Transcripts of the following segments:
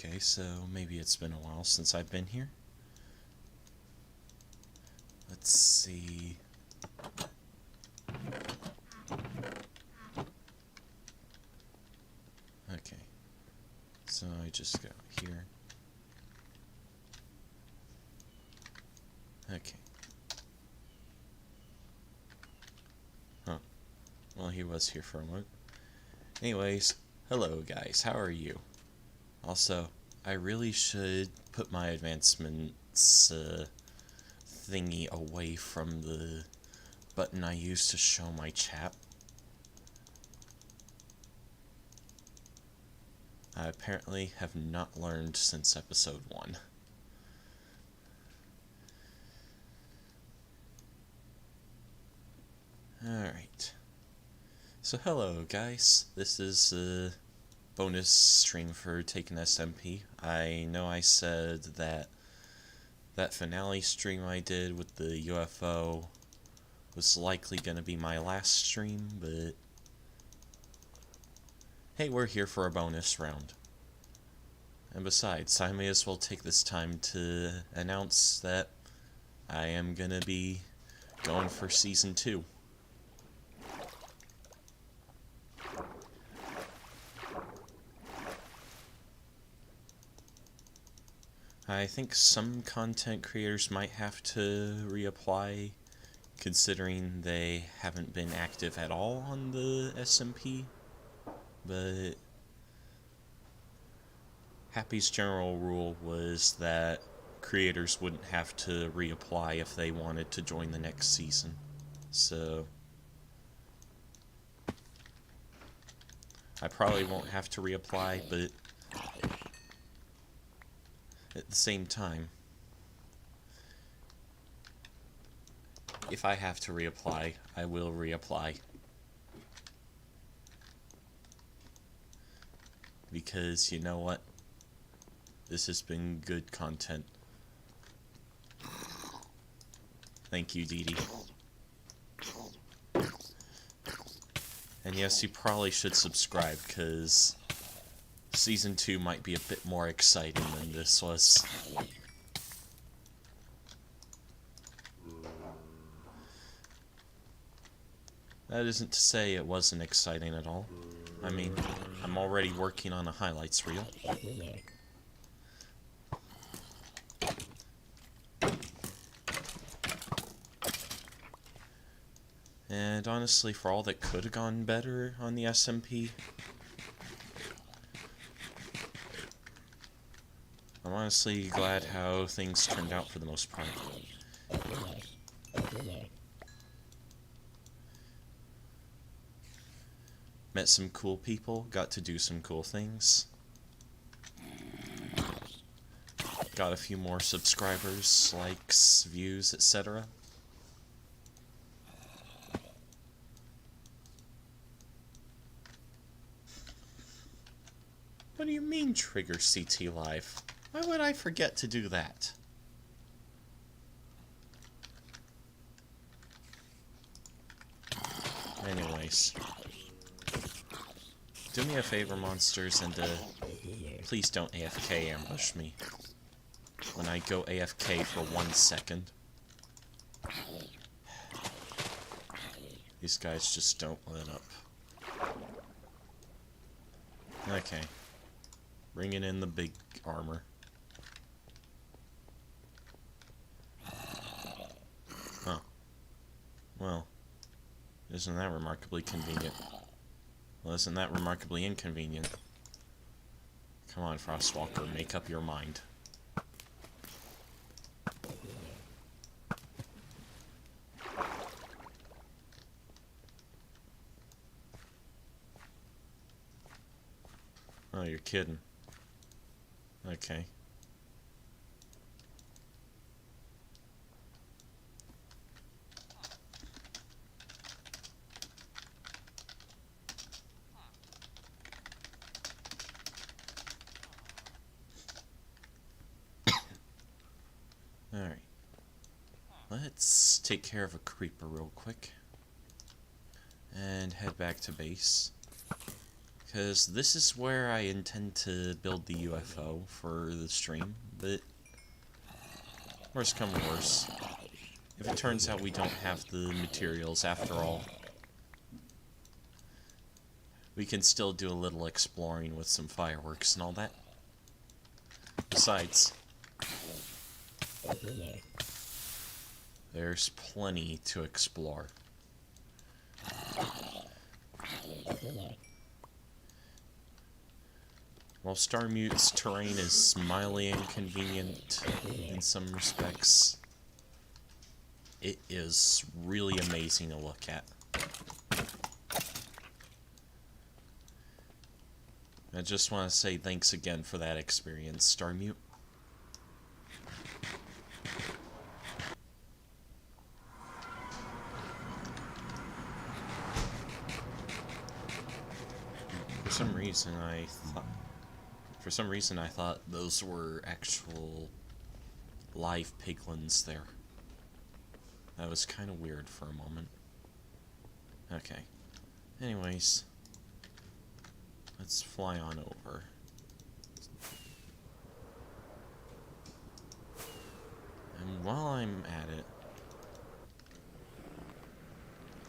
Okay, so maybe it's been a while since I've been here. Let's see. Okay, so I just go here. Okay. Huh. Well, he was here for a moment. Anyways, hello guys, how are you? Also, I really should put my advancements thingy away from the button I use to show my chat. I apparently have not learned since episode 1. Alright. So hello guys, this is a bonus stream for Taken SMP. I know I said that finale stream I did with the UFO was likely going to be my last stream, but hey, we're here for a bonus round. And besides, I may as well take this time to announce that I am going to be going for Season 2. I think some content creators might have to reapply, considering they haven't been active at all on the SMP, but Happy's general rule was that creators wouldn't have to reapply if they wanted to join the next season. So I probably won't have to reapply, but at the same time, if I have to reapply, I will reapply. Because, you know what? This has been good content. Thank you, Dee Dee. And yes, you probably should subscribe, because Season 2 might be a bit more exciting than this was. That isn't to say it wasn't exciting at all. I mean, I'm already working on a highlights reel. And honestly, for all that could have gone better on the SMP, I'm honestly glad how things turned out for the most part. Met some cool people, got to do some cool things. Got a few more subscribers, likes, views, etc. What do you mean trigger CT Live? Why would I forget to do that? Anyways. Do me a favor, monsters, and please don't AFK ambush me when I go AFK for 1 second. These guys just don't let up. Okay. Bringing in the big armor. Huh. Well, isn't that remarkably convenient? Well, isn't that remarkably inconvenient? Come on, Frostwalker, make up your mind. Oh, you're kidding. Okay. Alright. Let's take care of a creeper real quick. And head back to base. Because this is where I intend to build the UFO for the stream, but worst come to worst. If it turns out we don't have the materials after all, we can still do a little exploring with some fireworks and all that. Besides, there's plenty to explore. While Starmute's terrain is mildly inconvenient in some respects, it is really amazing to look at. I just want to say thanks again for that experience, Starmute. For some reason I thought those were actual live piglins there. That was kind of weird for a moment. Okay. Anyways, let's fly on over. And while I'm at it...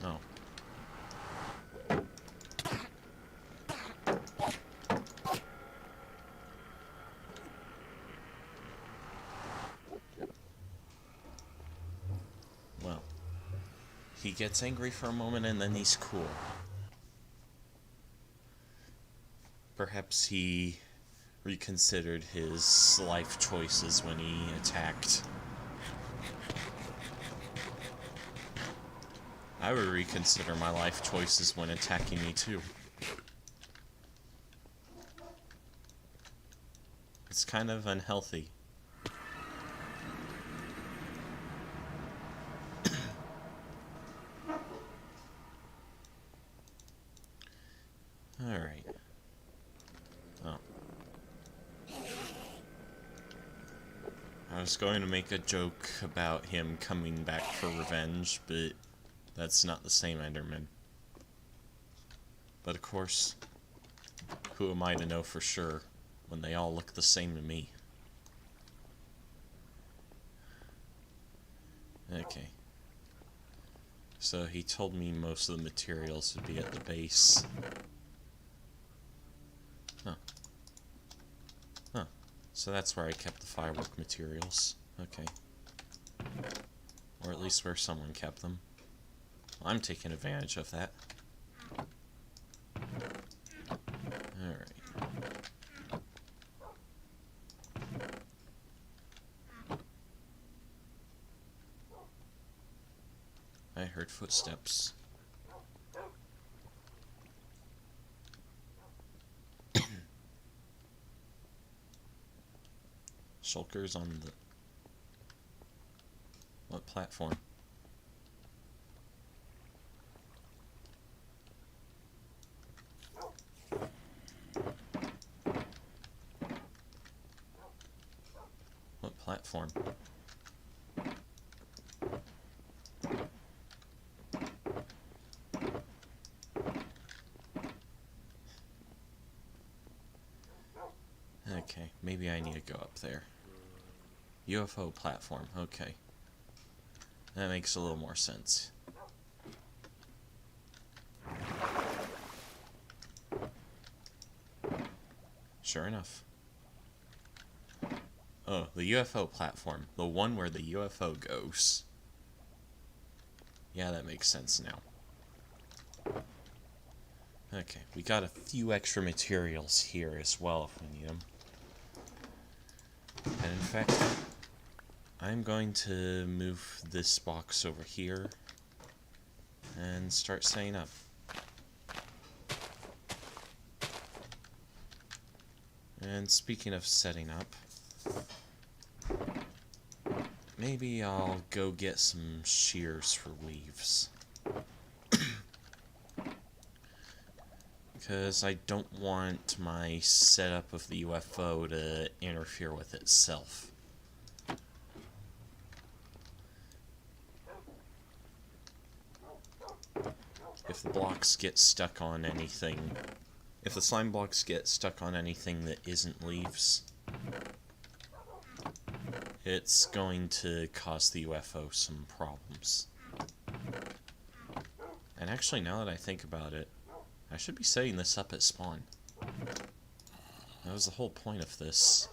Oh. Well. He gets angry for a moment and then he's cool. Perhaps he reconsidered his life choices when he attacked. I would reconsider my life choices when attacking me too. It's kind of unhealthy. Alright. Oh. I was going to make a joke about him coming back for revenge, but that's not the same Enderman. But of course, who am I to know for sure when they all look the same to me? Okay. So he told me most of the materials would be at the base. Huh. Huh. So that's where I kept the firework materials. Okay. Or at least where someone kept them. I'm taking advantage of that. Alright. I heard footsteps. Shulker's on the... What platform? What platform? Okay, maybe I need to go up there. UFO platform, okay. That makes a little more sense. Sure enough. Oh, the UFO platform. The one where the UFO goes. Yeah, that makes sense now. Okay, we got a few extra materials here as well if we need them. And in fact, I'm going to move this box over here and start setting up. And speaking of setting up, maybe I'll go get some shears for leaves. Because I don't want my setup of the UFO to interfere with itself. If the blocks get stuck on anything, If the slime blocks get stuck on anything that isn't leaves, it's going to cause the UFO some problems. And actually, now that I think about it, I should be setting this up at spawn. That was the whole point of this.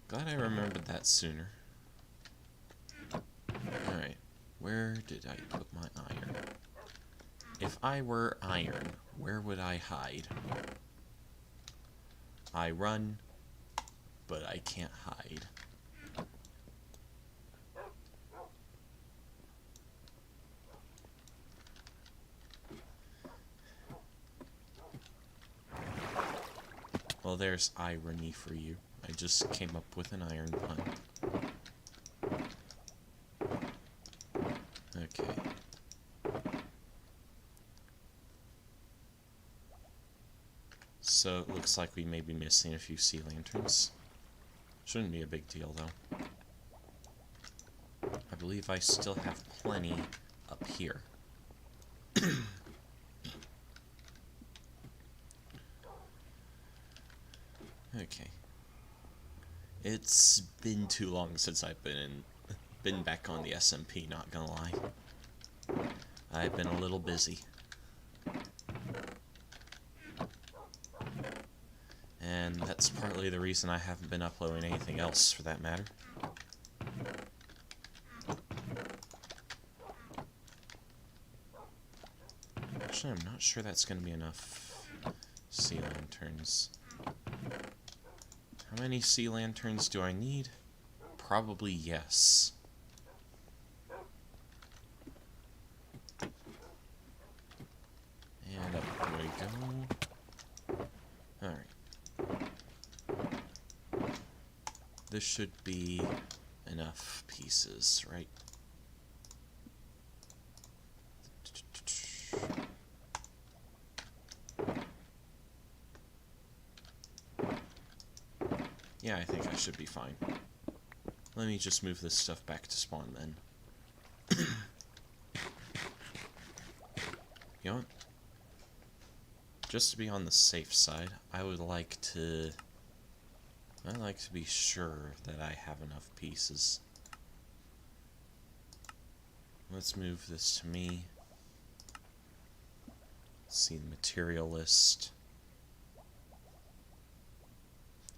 Glad I remembered that sooner. Alright, where did I put my iron? If I were iron, where would I hide? I run, but I can't hide. Well, there's irony for you. I just came up with an iron pun. Okay. So it looks like we may be missing a few sea lanterns. Shouldn't be a big deal, though. I believe I still have plenty up here. Okay. It's been too long since I've been back on the SMP, not gonna lie. I've been a little busy. And that's partly the reason I haven't been uploading anything else, for that matter. Actually, I'm not sure that's gonna be enough sea lanterns. How many sea lanterns do I need? Probably yes. And up we go. Alright. This should be enough pieces, right? Yeah, I think I should be fine. Let me just move this stuff back to spawn then. You know what? Just to be on the safe side, I'd like to be sure that I have enough pieces. Let's move this to me. Let's see the material list.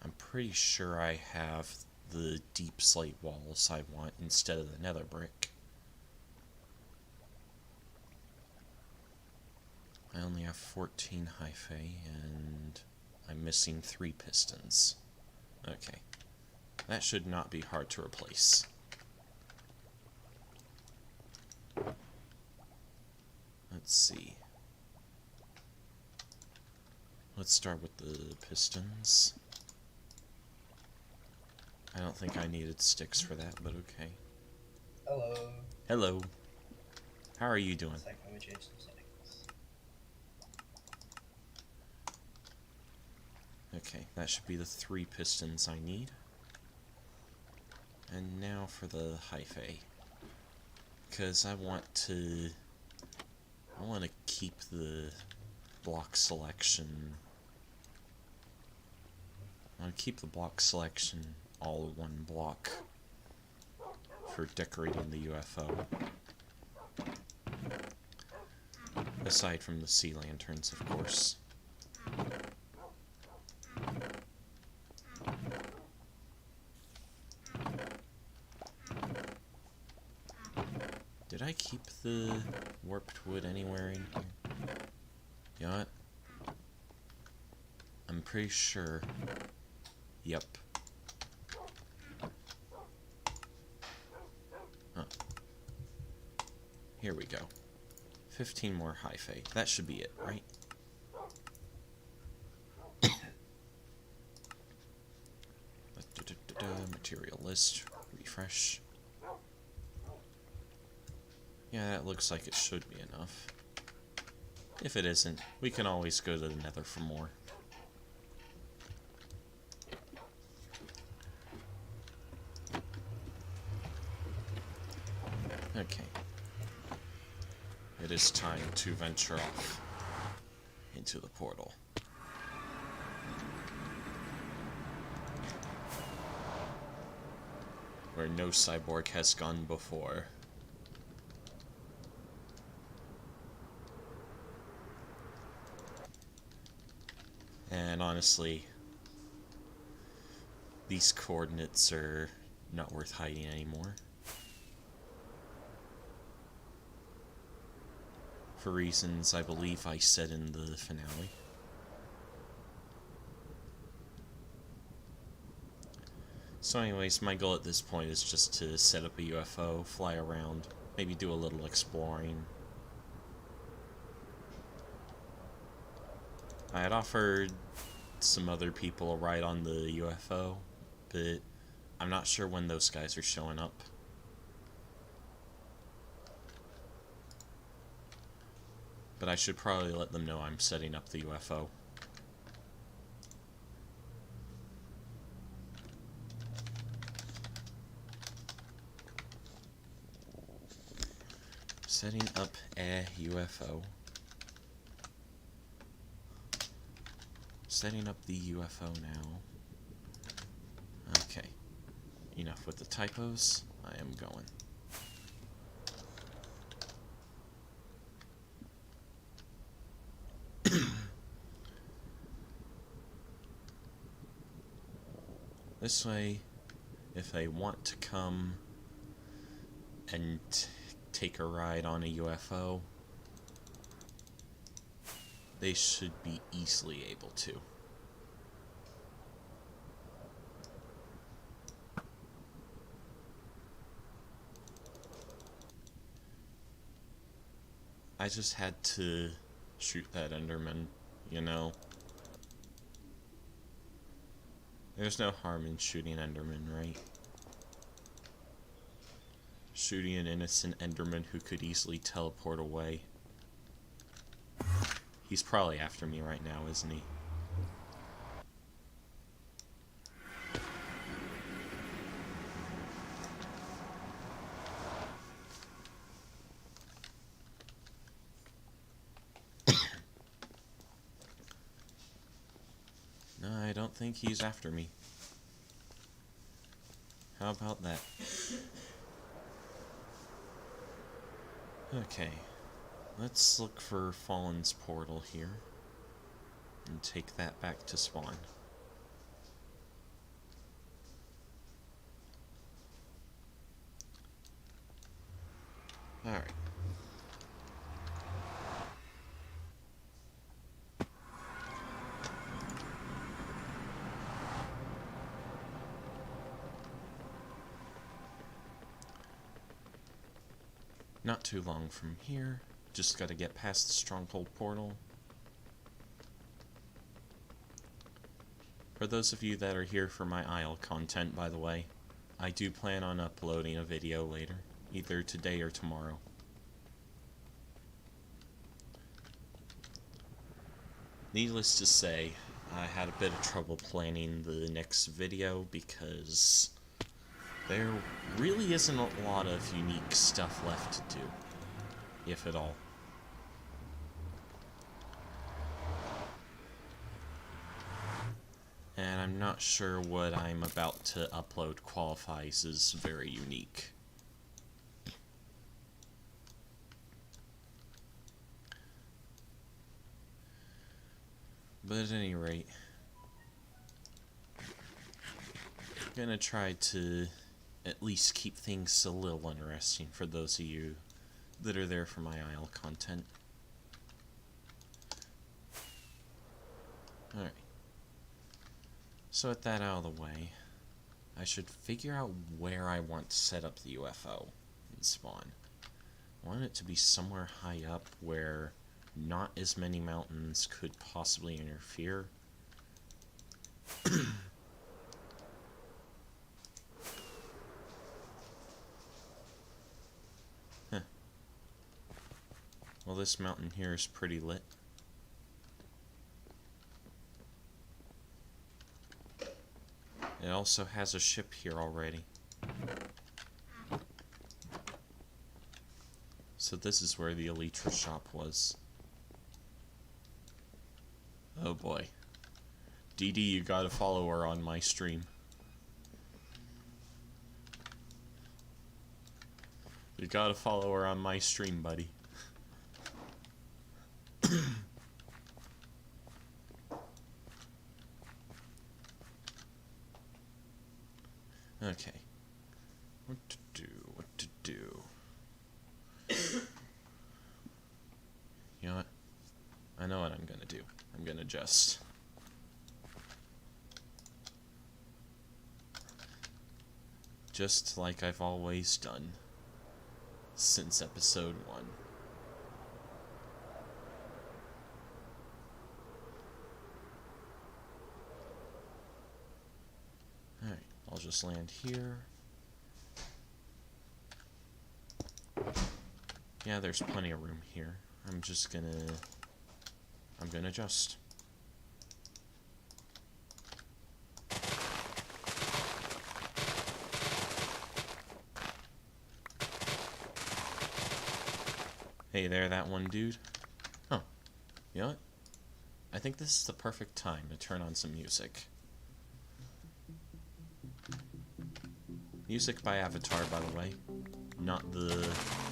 I'm pretty sure I have the deep slate walls I want instead of the nether brick. I only have 14 hyphae and I'm missing 3 pistons. Okay. That should not be hard to replace. Let's see. Let's start with the pistons. I don't think I needed sticks for that, but okay. Hello. Hello. How are you doing? Let me change some settings. Okay, that should be the 3 pistons I need. And now for the hyphae. Because I want to keep the block selection. I want to keep the block selection all in one block for decorating the UFO. Aside from the sea lanterns, of course. Did I keep the warped wood anywhere in here? You know what? I'm pretty sure. Yep. Huh. Here we go. 15 more hyphae. That should be it, right? Material list. Refresh. Yeah, that looks like it should be enough. If it isn't, we can always go to the nether for more. is time to venture off into the portal. Where no cyborg has gone before. And honestly, these coordinates are not worth hiding anymore. For reasons I believe I said in the finale. So anyways, my goal at this point is just to set up a UFO, fly around, maybe do a little exploring. I had offered some other people a ride on the UFO, but I'm not sure when those guys are showing up. But I should probably let them know I'm setting up the UFO. Setting up a UFO. Setting up the UFO now. Okay. Enough with the typos. I am going. This way, if they want to come and take a ride on a UFO, they should be easily able to. I just had to shoot that Enderman, you know. There's no harm in shooting Enderman, right? Shooting an innocent Enderman who could easily teleport away. He's probably after me right now, isn't he? No, I don't think he's after me. How about that? Okay. Let's look for Fallen's portal here. And take that back to spawn. Alright. Not too long from here. Just gotta get past the Stronghold portal. For those of you that are here for my Isle content, by the way, I do plan on uploading a video later, either today or tomorrow. Needless to say, I had a bit of trouble planning the next video because there really isn't a lot of unique stuff left to do, if at all. And I'm not sure what I'm about to upload qualifies as very unique. But at any rate, I'm gonna try to at least keep things a little interesting for those of you that are there for my Isle content. Alright. So with that out of the way, I should figure out where I want to set up the UFO and spawn. I want it to be somewhere high up where not as many mountains could possibly interfere. Huh. Well, this mountain here is pretty lit. It also has a ship here already. So this is where the Elytra shop was. Oh boy. Dee Dee, you gotta follow her on my stream. You gotta follow her on my stream, buddy. Okay. What to do? What to do? You know what? I know what I'm gonna do. I'm gonna just... just like I've always done. Since episode 1. Alright, I'll just land here. Yeah, there's plenty of room here. I'm gonna adjust. Hey there, that one dude. Huh. You know what? I think this is the perfect time to turn on some music. Music by Avatar, by the way. Not the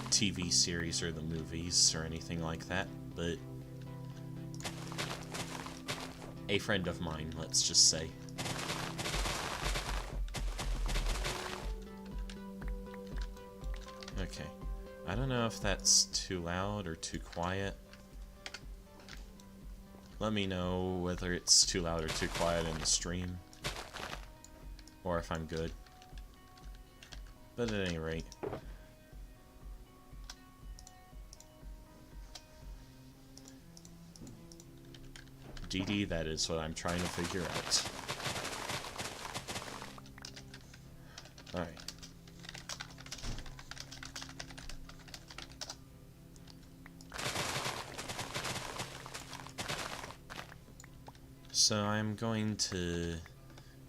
TV series or the movies or anything like that, but a friend of mine, let's just say. Okay. I don't know if that's too loud or too quiet. Let me know whether it's too loud or too quiet in the stream. Or if I'm good. But at any rate. DD, that is what I'm trying to figure out. Alright. So I'm going to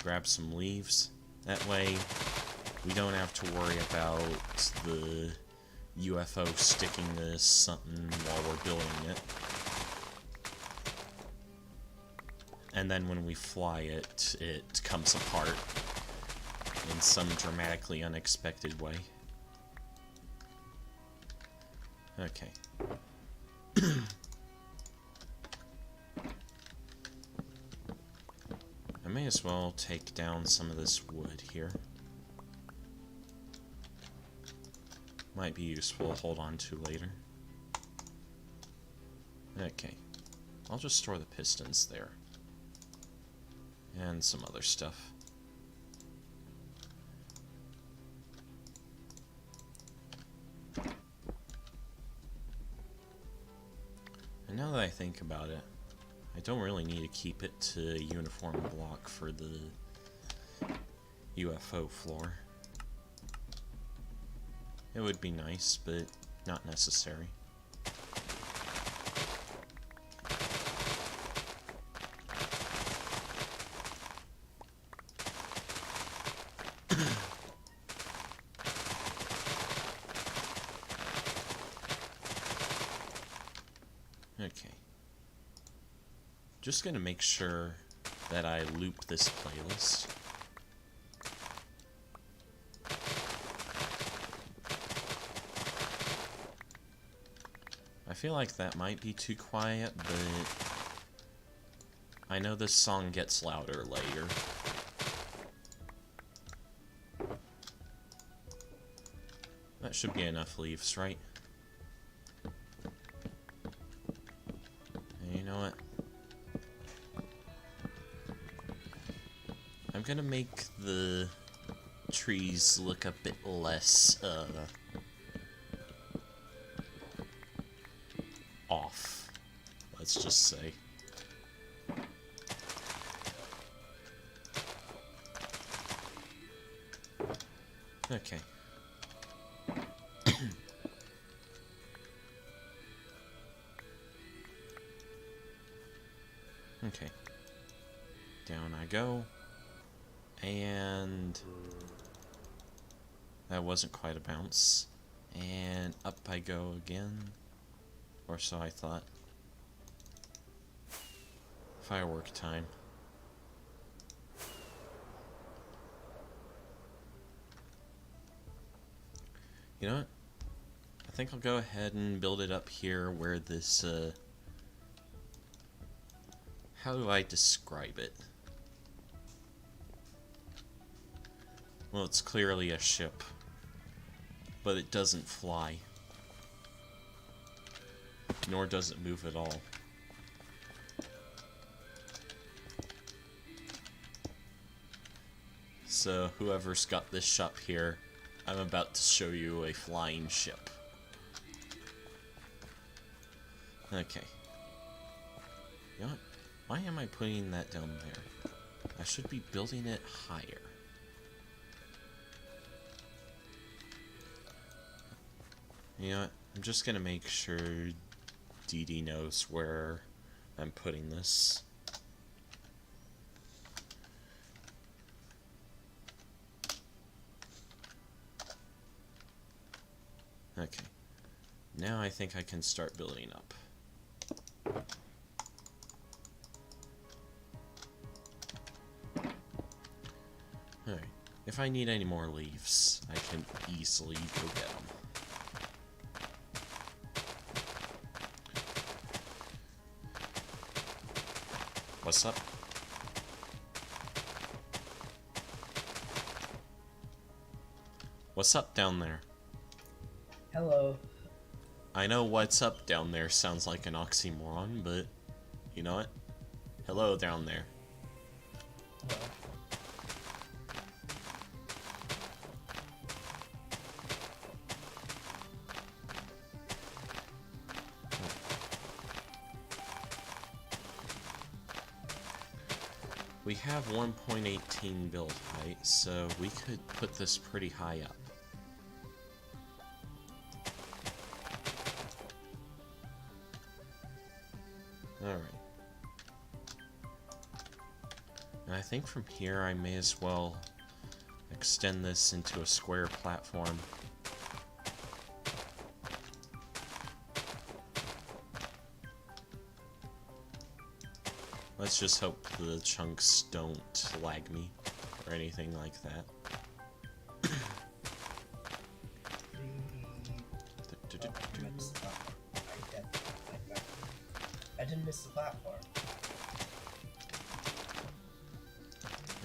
grab some leaves. That way we don't have to worry about the UFO sticking to something while we're building it. And then when we fly it, it comes apart in some dramatically unexpected way. Okay. I may as well take down some of this wood here. Might be useful to hold on to later. Okay. I'll just store the pistons there. And some other stuff. And now that I think about it, I don't really need to keep it to a uniform block for the UFO floor. It would be nice, but not necessary. Okay. Just gonna make sure that I loop this playlist. I feel like that might be too quiet, but I know this song gets louder later. That should be enough leaves, right? And you know what? I'm gonna make the trees look a bit less, off. Let's just say. Okay. Okay. Down I go. And that wasn't quite a bounce. And up I go again. Or so I thought. Firework time. You know what? I think I'll go ahead and build it up here where this, how do I describe it? Well, it's clearly a ship, but it doesn't fly. Nor does it move at all. So, whoever's got this shop here, I'm about to show you a flying ship. Okay. You know what? Why am I putting that down there? I should be building it higher. You know what? I'm just gonna make sure Dee Dee knows where I'm putting this. Okay. Now I think I can start building up. Alright. If I need any more leaves, I can easily go get them. What's up? What's up down there? Hello. I know what's up down there sounds like an oxymoron, but you know what? Hello down there. Hello. We have 1.18 build height, so we could put this pretty high up. Alright. And I think from here I may as well extend this into a square platform. Let's just hope the chunks don't lag me or anything like that. I didn't miss the platform.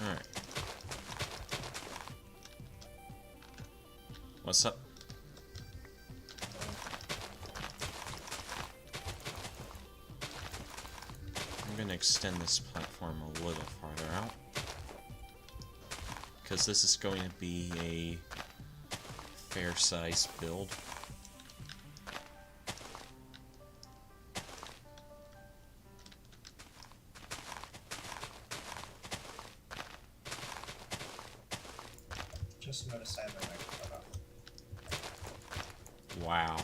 Alright. What's up? I'm gonna extend this platform a little farther out, because this is going to be a fair-sized build. Just noticed I have my microphone off. Wow.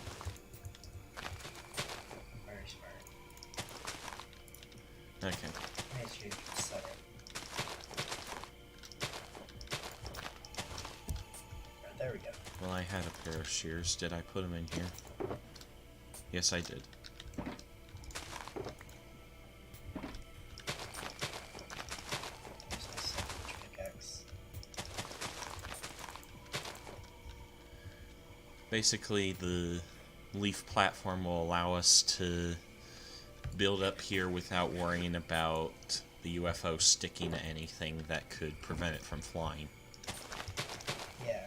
Very smart. Okay. Nice change the setting. Right, there we go. Well, I had a pair of shears. Did I put them in here? Yes, I did. Use my sandwich pickaxe. Basically, the leaf platform will allow us to build up here without worrying about the UFO sticking to anything that could prevent it from flying. Yeah.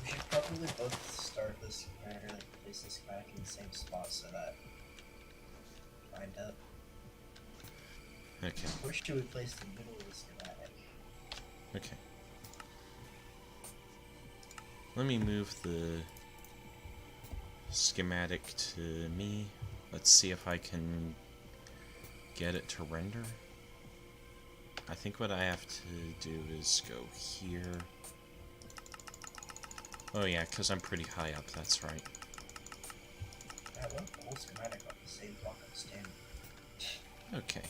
We should probably both start this schematic, or like place the schematic in the same spot so that we lined up. Okay. Where should we place the middle of the schematic? Okay. Let me move the schematic to me. Let's see if I can get it to render. I think what I have to do is go here. Oh yeah, because I'm pretty high up, that's right. I want the whole schematic on the same block of stand. Okay.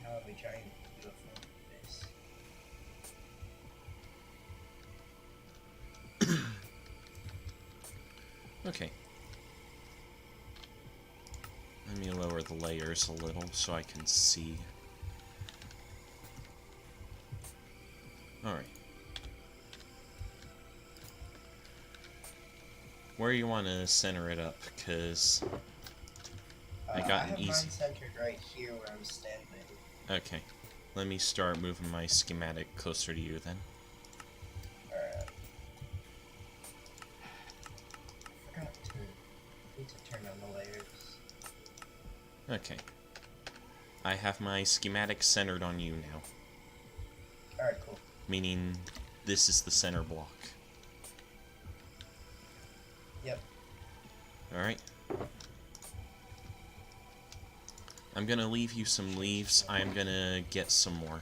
Now have a giant UFO face. Okay. Let me lower the layers a little so I can see. Alright. Where you want to center it up, because I got have an easy... mine centered right here where I'm standing. Okay. Let me start moving my schematic closer to you then. Alright. Need to turn on the layers. Okay. I have my schematic centered on you now. Alright, cool. Meaning, this is the center block. Yep. Alright. I'm gonna leave you some leaves. I'm gonna get some more.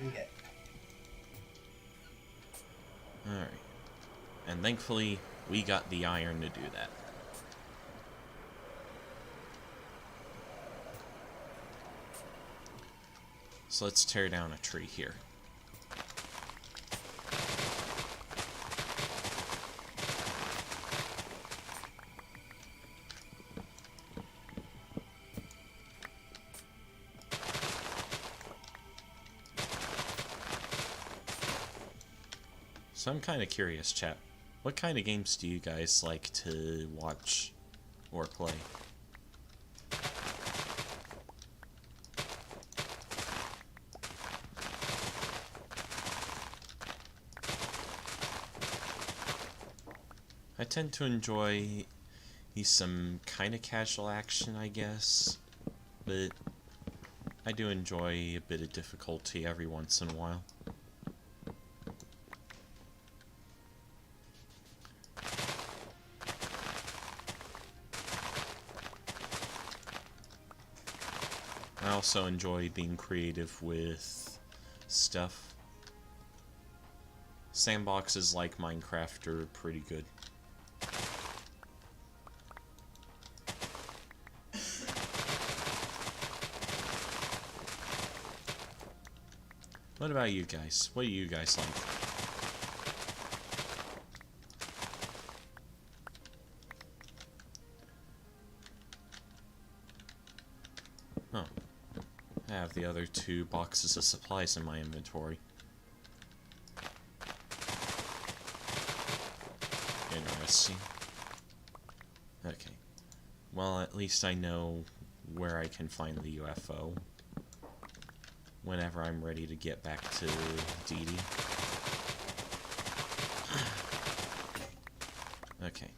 Okay. Alright. And thankfully, we got the iron to do that. So let's tear down a tree here. So I'm kind of curious, chat. What kind of games do you guys like to watch or play? I tend to enjoy some kind of casual action, I guess, but I do enjoy a bit of difficulty every once in a while. I also enjoy being creative with stuff. Sandboxes like Minecraft are pretty good. What about you guys? What do you guys like? Oh. I have the other 2 boxes of supplies in my inventory. Interesting. Okay. Well, at least I know where I can find the UFO whenever I'm ready to get back to Dee Dee. Okay.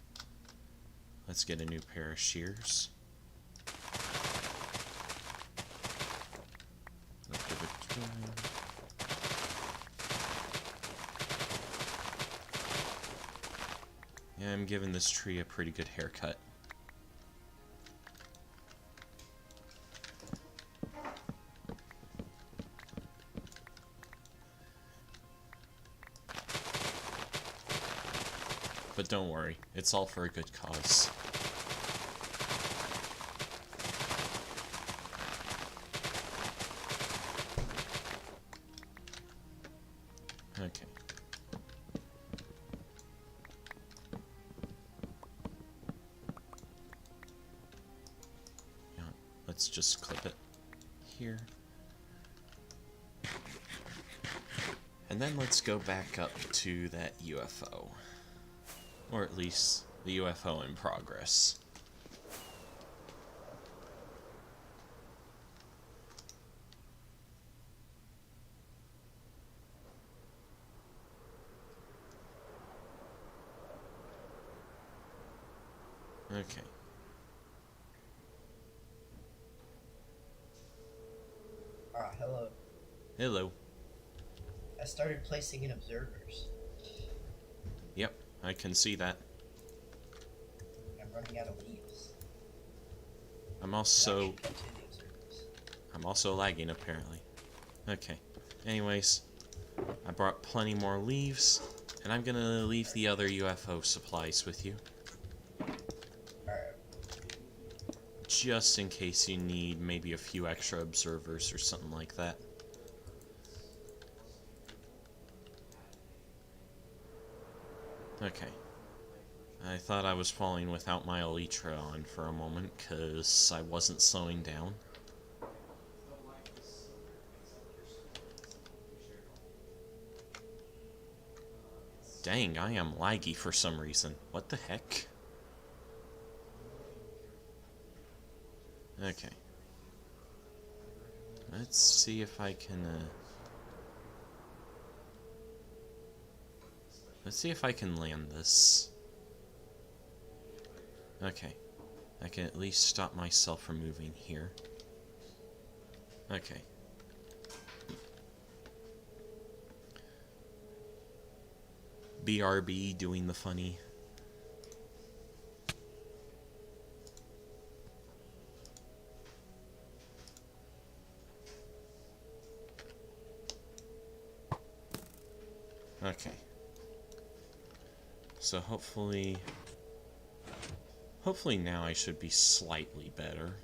Let's get a new pair of shears. Yeah, I'm giving this tree a pretty good haircut. But don't worry, it's all for a good cause. Okay. Yeah, let's just clip it here. And then let's go back up to that UFO. Or at least the UFO in progress. Okay. Ah, hello. Hello. I started placing in observers. Yep, I can see that. I'm running out of leaves. I'm also Get to the observers. I'm also lagging apparently. Okay. Anyways, I brought plenty more leaves, and I'm gonna leave the other UFO supplies with you. Alright. Just in case you need maybe a few extra observers or something like that. Okay. I thought I was falling without my elytra on for a moment, because I wasn't slowing down. Dang, I am laggy for some reason. What the heck? Okay. Let's see if I can, let's see if I can land this. Okay. I can at least stop myself from moving here. Okay. BRB doing the funny. Okay. So hopefully now I should be slightly better.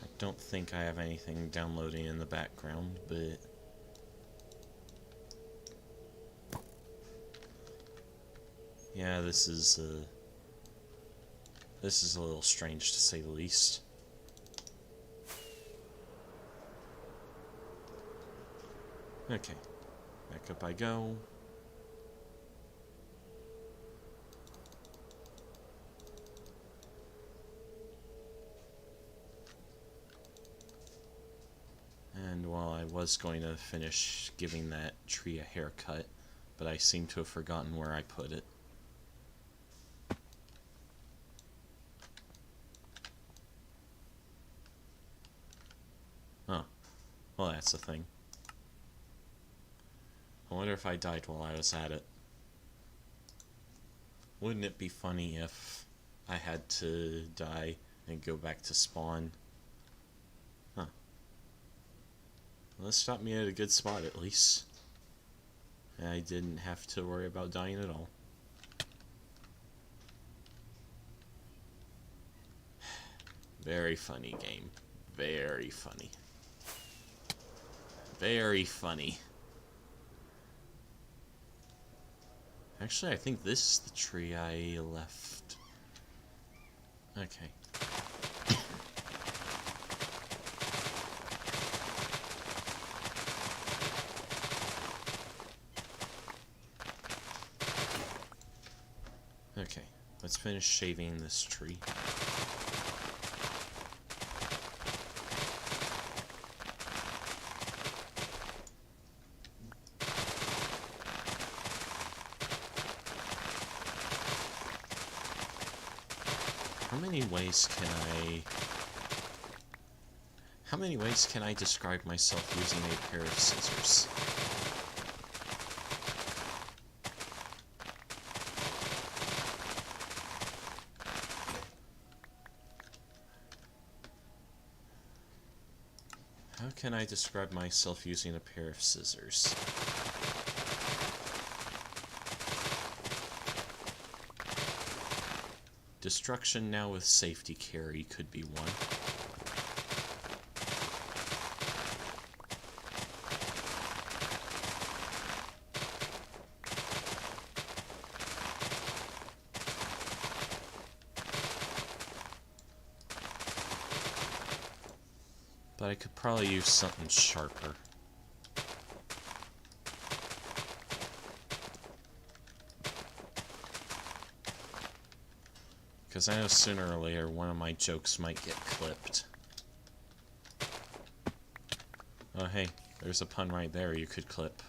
I don't think I have anything downloading in the background, but yeah, this is a little strange to say the least. Okay, back up I go. And while I was going to finish giving that tree a haircut, but I seem to have forgotten where I put it. Oh, well that's a thing. I wonder if I died while I was at it. Wouldn't it be funny if I had to die and go back to spawn? Huh. Well, this stopped me at a good spot at least. I didn't have to worry about dying at all. Very funny game. Very funny. Very funny. Actually, I think this is the tree I left. Okay. Okay, let's finish shaving this tree. How many ways can I describe myself using a pair of scissors? How can I describe myself using a pair of scissors? Destruction now with safety carry could be one. But I could probably use something sharper. Because I know sooner or later one of my jokes might get clipped. Oh hey, there's a pun right there you could clip.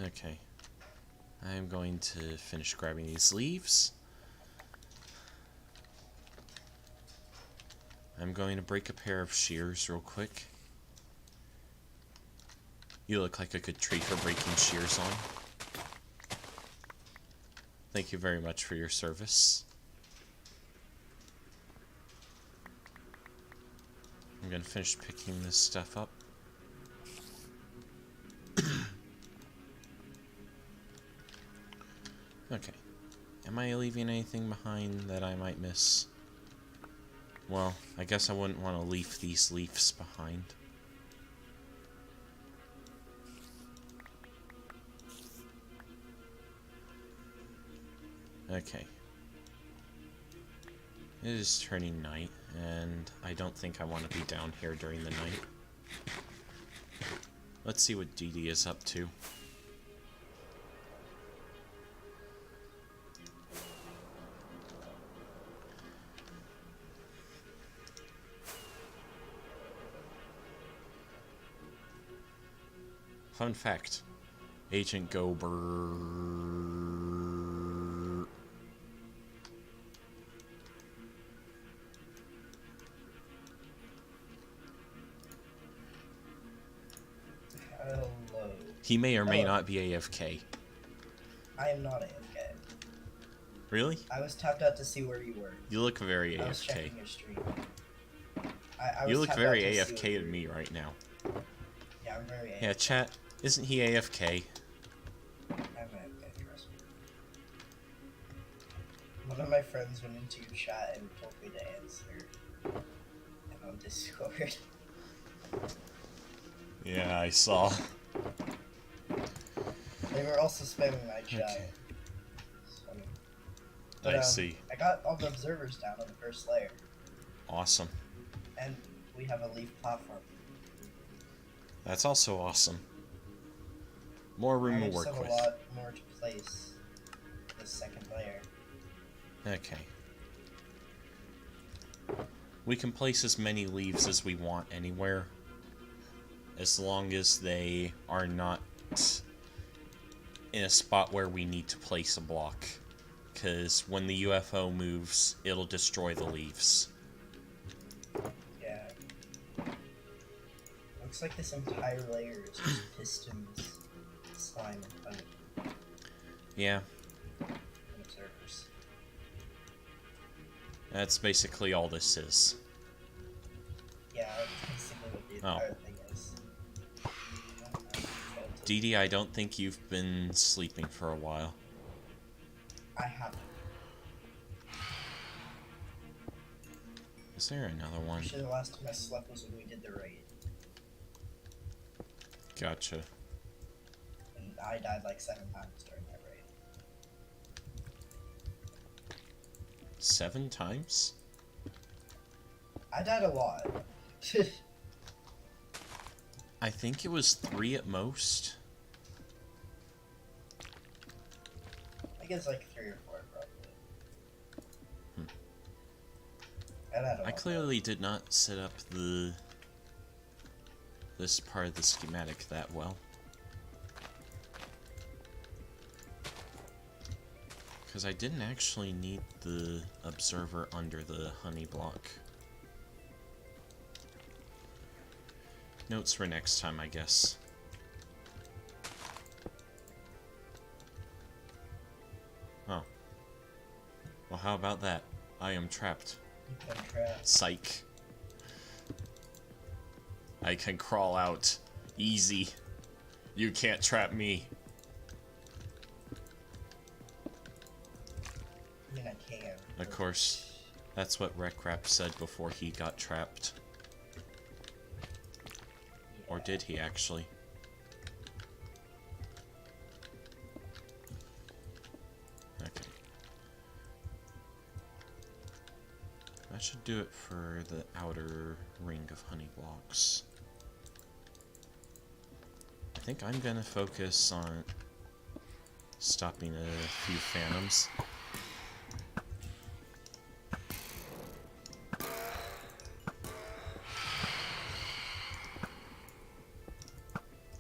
Okay. I'm going to finish grabbing these leaves. I'm going to break a pair of shears real quick. You look like a good tree for breaking shears on. Thank you very much for your service. I'm going to finish picking this stuff up. Okay. Am I leaving anything behind that I might miss? Well, I guess I wouldn't want to leave these leaves behind. Okay. It is turning night, and I don't think I want to be down here during the night. Let's see what Dee Dee is up to. Fun fact, Agent Gober. Hello. He may or may not be AFK. I am not AFK. Really? I was tapped out to see where you were. You look very I was AFK. checking your stream. You look very AFK to me right now. Yeah, I'm very AFK. Yeah, chat, isn't he AFK? I'm AFK, trust me. One of my friends went into your chat and told me to answer. And on Discord. Yeah, I saw. They were also spamming my chat. Okay. It's funny. But, I see. I got all the observers down on the first layer. Awesome. And we have a leaf platform. That's also awesome. More room to work I just have with. a lot more to place this second layer. Okay. We can place as many leaves as we want anywhere, as long as they are not in a spot where we need to place a block. Because when the UFO moves, it'll destroy the leaves. Yeah. Looks like this entire layer is just pistons, slime, and honey. Yeah, And observers. that's basically all this is. Yeah, that's basically what the entire thing is. Dee Dee, I don't think you've been sleeping for a while. I haven't. Is there another one? Actually, the last time I slept was when we did the raid. Gotcha. And I died like 7 times during that raid. 7 times? I died a lot. I think it was 3 at most. I guess like 3 or 4 probably. I died a lot. I clearly did not set up this part of the schematic that well. Because I didn't actually need the observer under the honey block. Notes for next time, I guess. Oh. Well, how about that? I am trapped. You've been trapped. Psych. I can crawl out. Easy. You can't trap me. I mean, I can. Of course, that's what RecRap said before he got trapped. Or did he actually? Okay. That should do it for the outer ring of honey blocks. I think I'm gonna focus on stopping a few phantoms.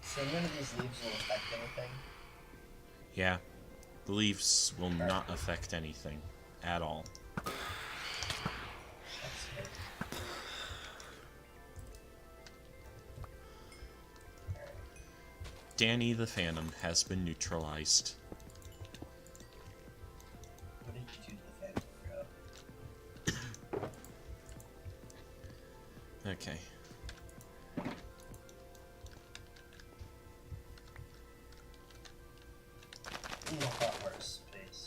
So none of these leaves will affect anything? Yeah, the leaves will not affect anything at all. That's good. Danny the Phantom has been neutralized. What did you do to the Phantom, bro? Okay. Ooh, a hot horse space.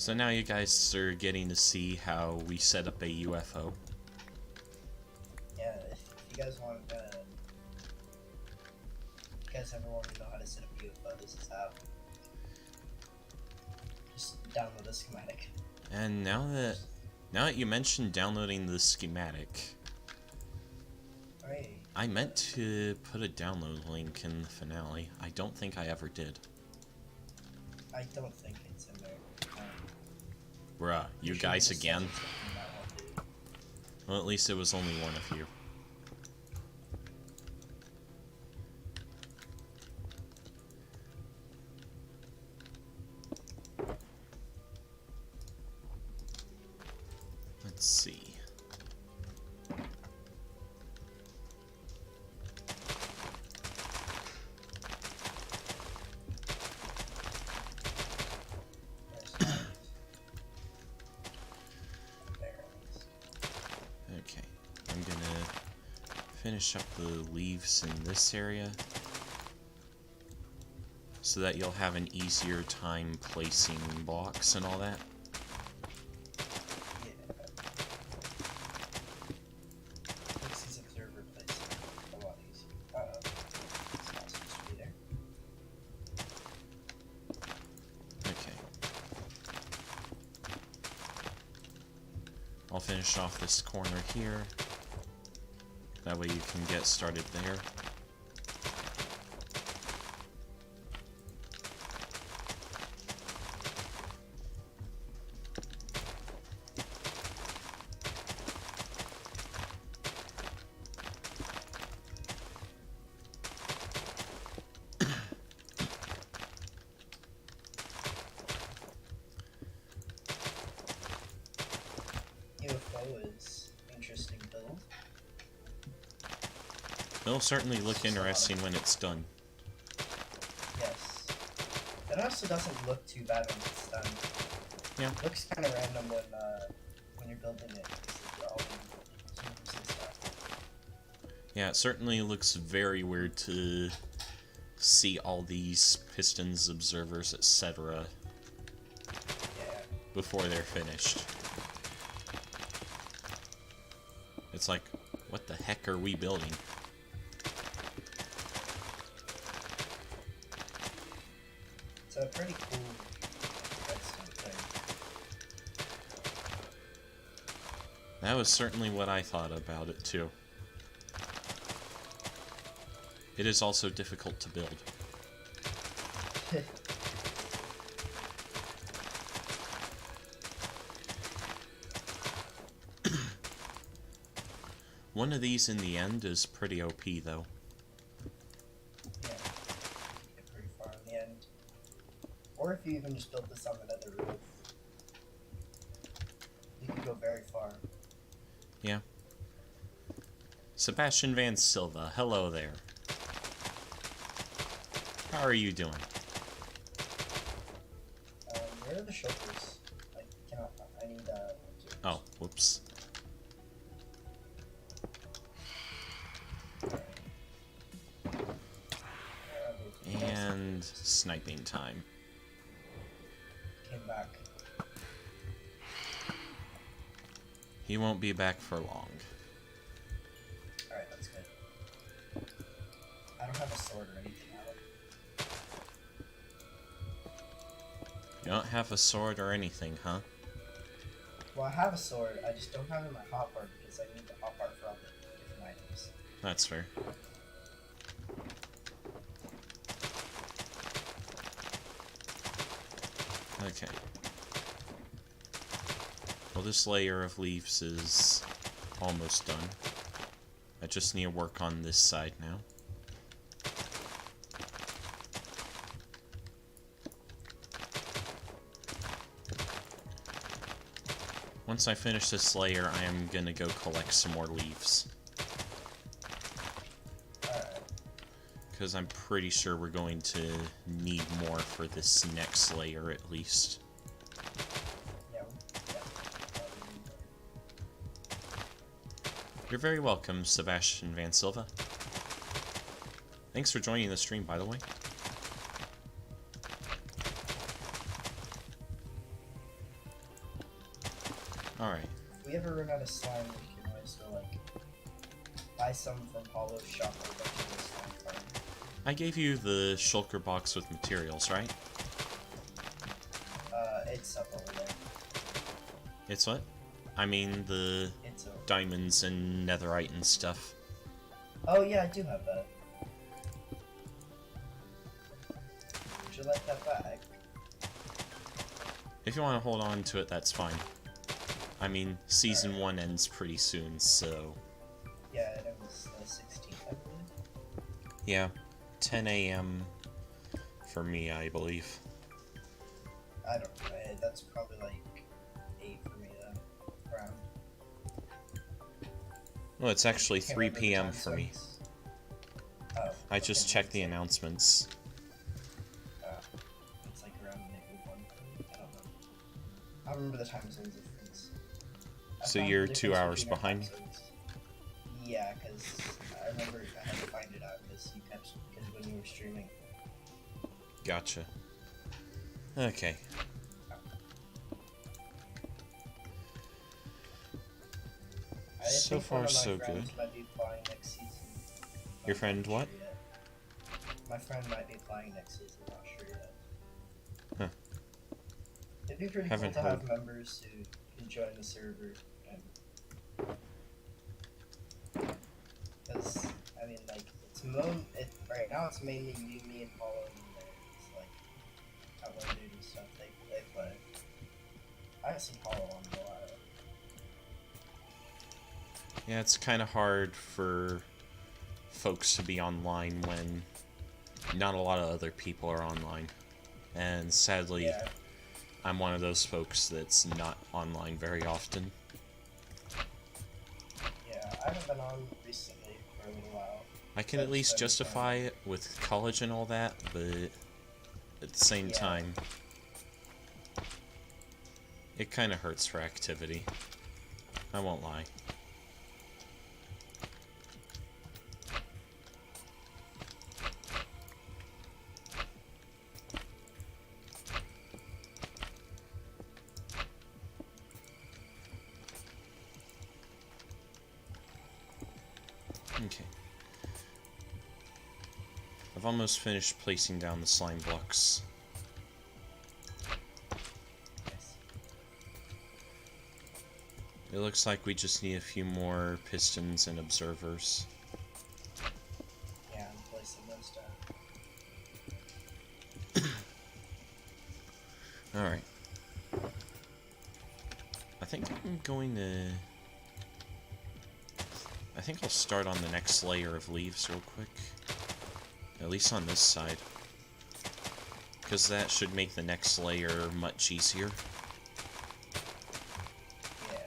So now you guys are getting to see how we set up a UFO. Yeah, if you guys want to, if you guys ever want to know how to set up a UFO, this is how. Just download the schematic. And now that you mentioned downloading the schematic, Right. I meant to put a download link in the finale. I don't think I ever did. I don't think it's in there. Bruh, you Sure guys just again? said something that one, dude. Well, at least it was only one of you. Let's see. Okay, I'm gonna finish up the leaves in this area so that you'll have an easier time placing blocks and all that. Makes these observer placement a lot easier. It's not supposed to be there. Okay. I'll finish off this corner here. That way you can get started there. UFO is interesting build. It'll certainly look interesting when it's done. Yes. It also doesn't look too bad when it's done. Yeah. It looks kind of random when you're building it. Because of all the zooms and stuff. Yeah, it certainly looks very weird to see all these pistons, observers, etc. Yeah. before they're finished. It's like, what the heck are we building? It's a pretty cool redstone thing. That was certainly what I thought about it too. It is also difficult to build. One of these in the end is pretty OP though. Yeah. Get pretty far in the end. Or if you even just built this on another roof, you can go very far. Yeah. Sebastian Van Silva, hello there. How are you doing? Where are the shoulders? I need Oh, whoops. And sniping time. Came back. He won't be back for long. Alright, that's good. I don't have a sword or anything out. You don't have a sword or anything, huh? Well, I have a sword, I just don't have it in my hotbar because I need the hotbar for all the different items. That's fair. Okay. Well, this layer of leaves is almost done. I just need to work on this side now. Once I finish this layer, I am gonna go collect some more leaves. Because I'm pretty sure we're going to need more for this next layer at least. You're very welcome, Sebastian Van Silva. Thanks for joining the stream, by the way. Alright. If we ever run out of slime, we can always go, like, buy some from Hollow's shop or go to the slime farm. I gave you the shulker box with materials, right? It's up over there. It's what? I mean the It's over. diamonds and netherite and stuff. Oh yeah, I do have that. Would you like that back? If you want to hold on to it, that's fine. I mean, Season 1 ends pretty soon, so... Yeah, it was the 16th, I believe. Yeah, 10 a.m. for me, I believe. I don't know, that's probably like 8 for me then, around. Well, it's actually Can't 3 remember the p.m. time for me. zones. Oh, I just okay, checked the it's like- announcements. It's like around -1 for me, I don't know. I don't remember the time zones of things. I So found you're the 2 difference hours between our time behind? zones. Yeah, because I remember I had to find it out because when you were streaming. Gotcha. Okay. I So think far, one of my so friends good. might be applying next season. Your I'm friend not what? sure yet. My friend might be applying next season, not sure yet. Huh. It'd be pretty Haven't cool to have heard. members who can join the server, and because I mean, like, right now it's mainly you, me, and Paulo, and there's like that one dude and stuff. They play. I haven't seen Paulo on in a while. Yeah, it's kind of hard for folks to be online when not a lot of other people are online. And sadly, Yeah. I'm one of those folks that's not online very often. Yeah, I haven't been on recently for a little while. I can at least justify it with college and all that, but at the same Yeah. time, it kind of hurts for activity. I won't lie. Okay. I've almost finished placing down the slime blocks. Nice. It looks like we just need a few more pistons and observers. Yeah, I'm placing those down. Alright. I think I'm going to... I think I'll start on the next layer of leaves real quick. At least on this side. Because that should make the next layer much easier. Yeah.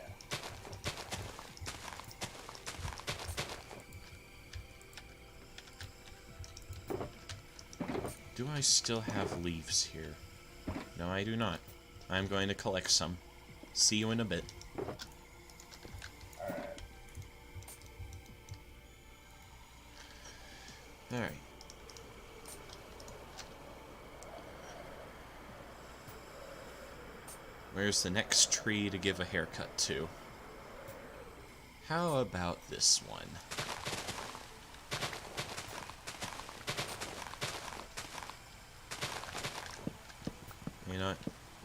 Do I still have leaves here? No, I do not. I'm going to collect some. See you in a bit. Alright. Alright. Where's the next tree to give a haircut to? How about this one? You know what?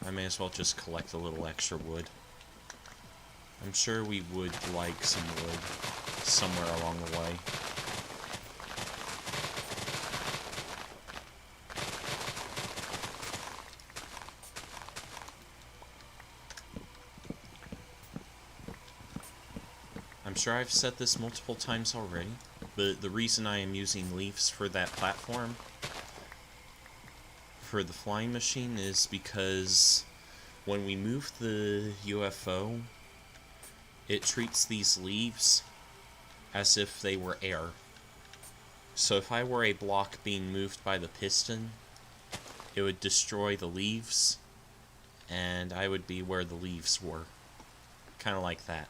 I may as well just collect a little extra wood. I'm sure we would like some wood somewhere along the way. I'm sure I've said this multiple times already, but the reason I am using leaves for that platform for the flying machine is because when we move the UFO, it treats these leaves as if they were air. So if I were a block being moved by the piston, it would destroy the leaves, and I would be where the leaves were. Kind of like that.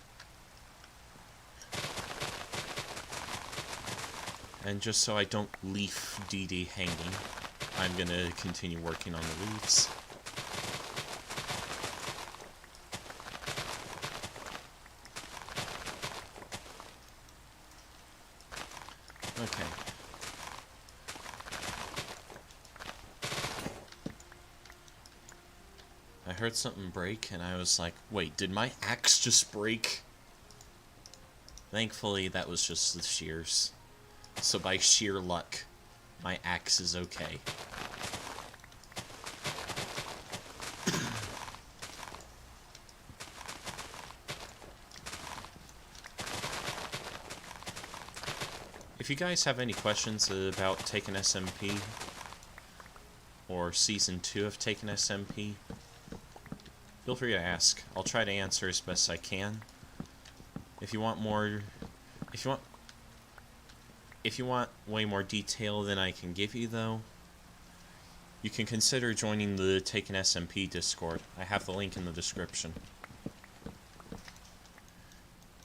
And just so I don't leave DD hanging, I'm gonna continue working on the leaves. Okay. I heard something break, and I was like, wait, did my axe just break? Thankfully, that was just the shears. So by sheer luck, my axe is okay. If you guys have any questions about Taken SMP, or Season 2 of Taken SMP, feel free to ask. I'll try to answer as best I can. If you want more... If you want way more detail than I can give you, though, you can consider joining the Taken SMP Discord. I have the link in the description.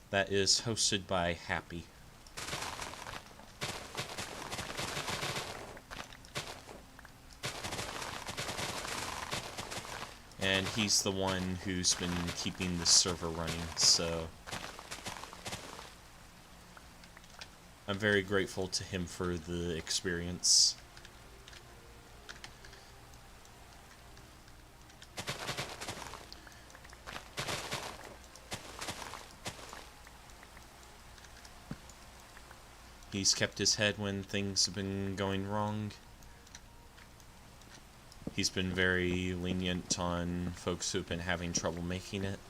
That is hosted by Happy. And he's the one who's been keeping the server running, so I'm very grateful to him for the experience. He's kept his head when things have been going wrong. He's been very lenient on folks who've been having trouble making it.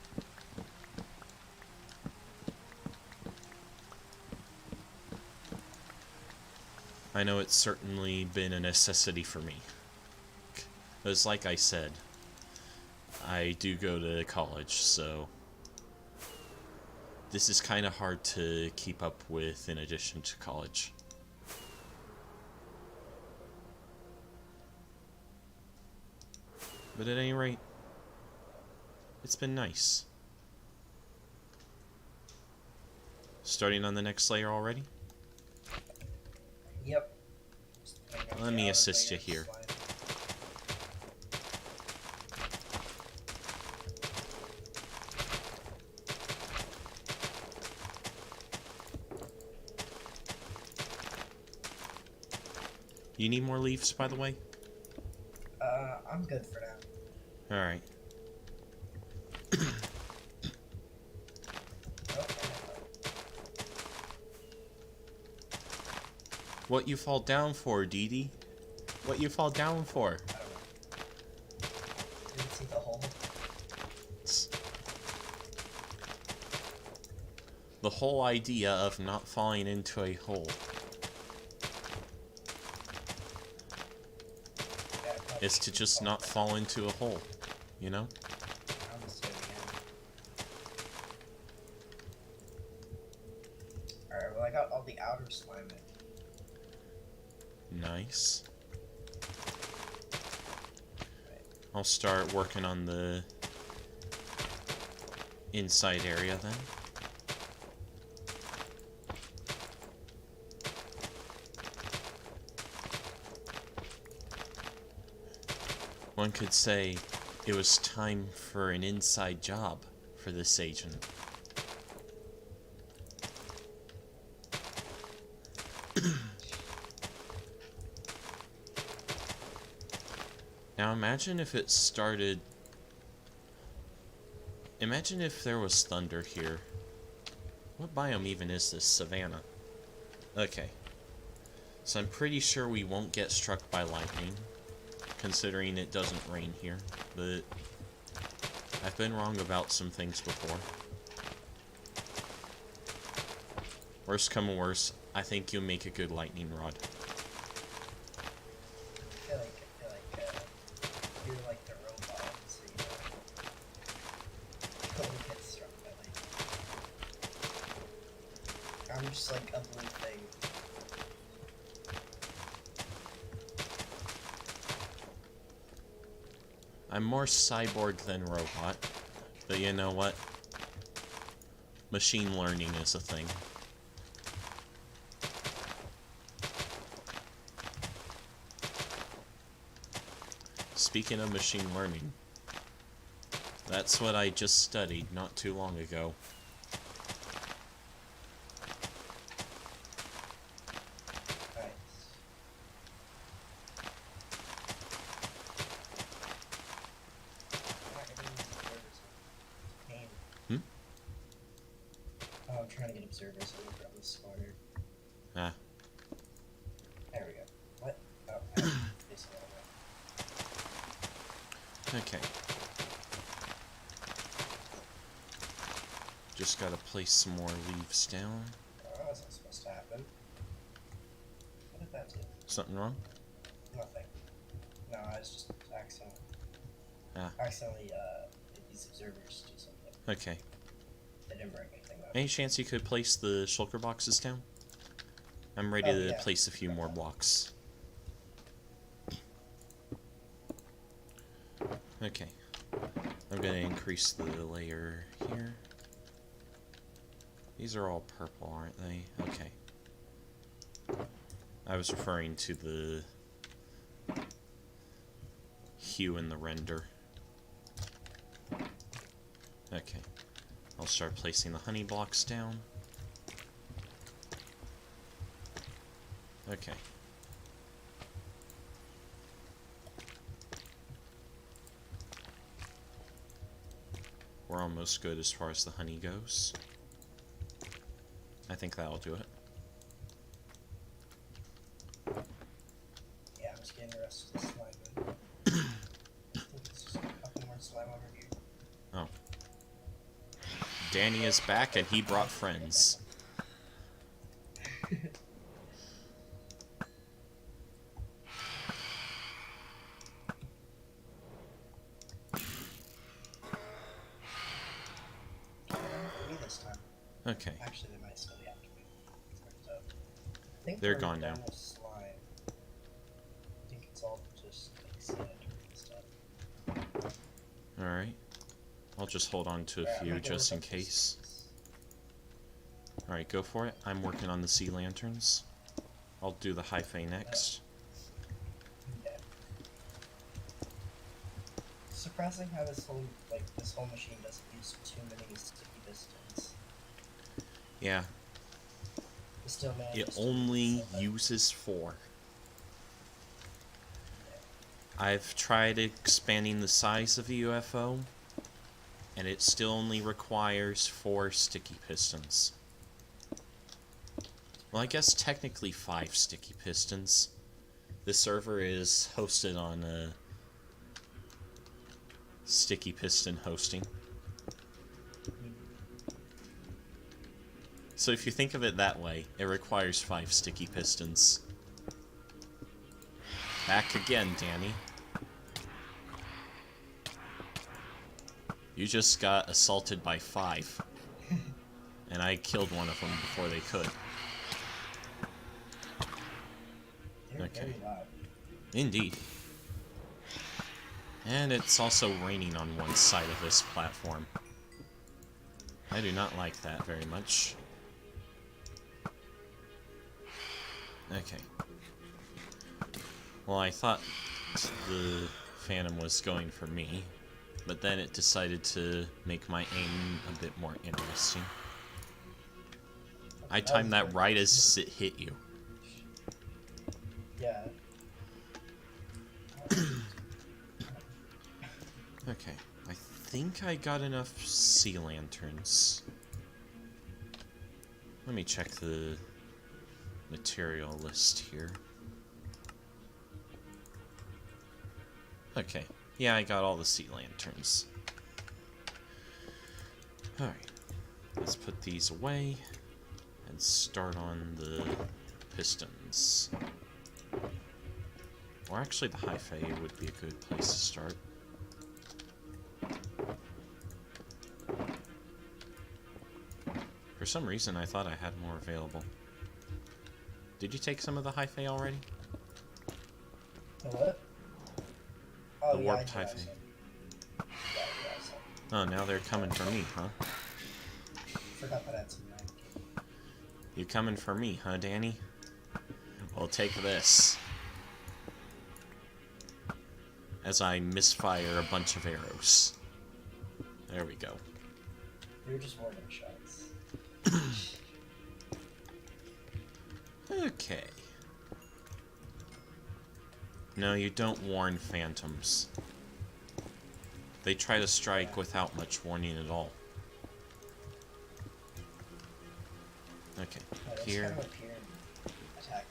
I know it's certainly been a necessity for me. Because like I said, I do go to college, so this is kind of hard to keep up with in addition to college. But at any rate, it's been nice. Starting on the next layer already? Yep. Let me assist you here. You need more leaves, by the way? I'm good for now. Alright. What you fall down for, Dee Dee? What you fall down for? I don't know. Didn't see the hole. The whole idea of not falling into a hole is to just not fall into a hole, you know? I'll just do it again. Alright, well I got all the outer slime in. Nice. I'll start working on the inside area then. One could say it was time for an inside job for this agent. Now imagine if it started... Imagine if there was thunder here. What biome even is this? Savannah. Okay. So I'm pretty sure we won't get struck by lightning, considering it doesn't rain here, but I've been wrong about some things before. Worst come to worst, I think you'll make a good lightning rod. I feel like you're like the robot, so you don't get struck by lightning. I'm just like a blue thing. I'm more cyborg than robot, but you know what? Machine learning is a thing. Speaking of machine learning, that's what I just studied not too long ago. trying to get observers over from the spawner. Ah. There we go. What? Oh, I facing the wrong way. Okay. Just gotta place some more leaves down. Oh, that's not supposed to happen. What did that do? Something wrong? Nothing. No, I was just accidentally did these observers do something. Okay. They didn't break anything though. Any chance you could place the shulker boxes down? I'm ready to place a few more blocks. Okay. I'm gonna increase the layer here. These are all purple, aren't they? Okay. I was referring to the hue in the render. Okay. I'll start placing the honey blocks down. Okay. We're almost good as far as the honey goes. I think that'll do it. Yeah, I'm just getting the rest of the slime in. I think it's just a couple more slime over here. Oh. Danny is back and he brought friends. Me this time. Okay. Actually, they might still be after me. So, I think They're we're gone done now. with slime. I think it's all just like cement and stuff. Alright. I'll just hold on to a Alright, I'm few gonna go just in look up this- case. Alright, go for it. I'm working on the sea lanterns. I'll do the hyphae next. Yeah. Surprising how this whole machine doesn't use too many sticky pistons. Yeah, It still it manages to only sell that. uses 4. I've tried expanding the size of the UFO, and it still only requires 4 sticky pistons. Well, I guess technically 5 sticky pistons. The server is hosted on sticky piston hosting. So if you think of it that way, it requires 5 sticky pistons. Back again, Danny. You just got assaulted by 5. And I killed one of them before they could. They're Okay. very loud. Indeed. And it's also raining on one side of this platform. I do not like that very much. Okay. Well, I thought the Phantom was going for me, but then it decided to make my aim a bit more interesting. I timed that right as it hit you. Yeah. Okay, I think I got enough sea lanterns. Let me check the material list here. Okay, yeah, I got all the sea lanterns. Alright, let's put these away and start on the pistons. Or actually the hyphae would be a good place to start. For some reason, I thought I had more available. Did you take some of the hyphae already? The what? Oh, The yeah, warped I have hyphae. some. Yeah, I have some. Oh, now they're coming for me, huh? Forgot that I had some 9K. You coming for me, huh, Danny? Well, take this. As I misfire a bunch of arrows. There we go. You're just warning shots. Okay. No, you don't warn phantoms. They try to strike without much warning at all. Okay, Oh, that's here. kind of up here and attack.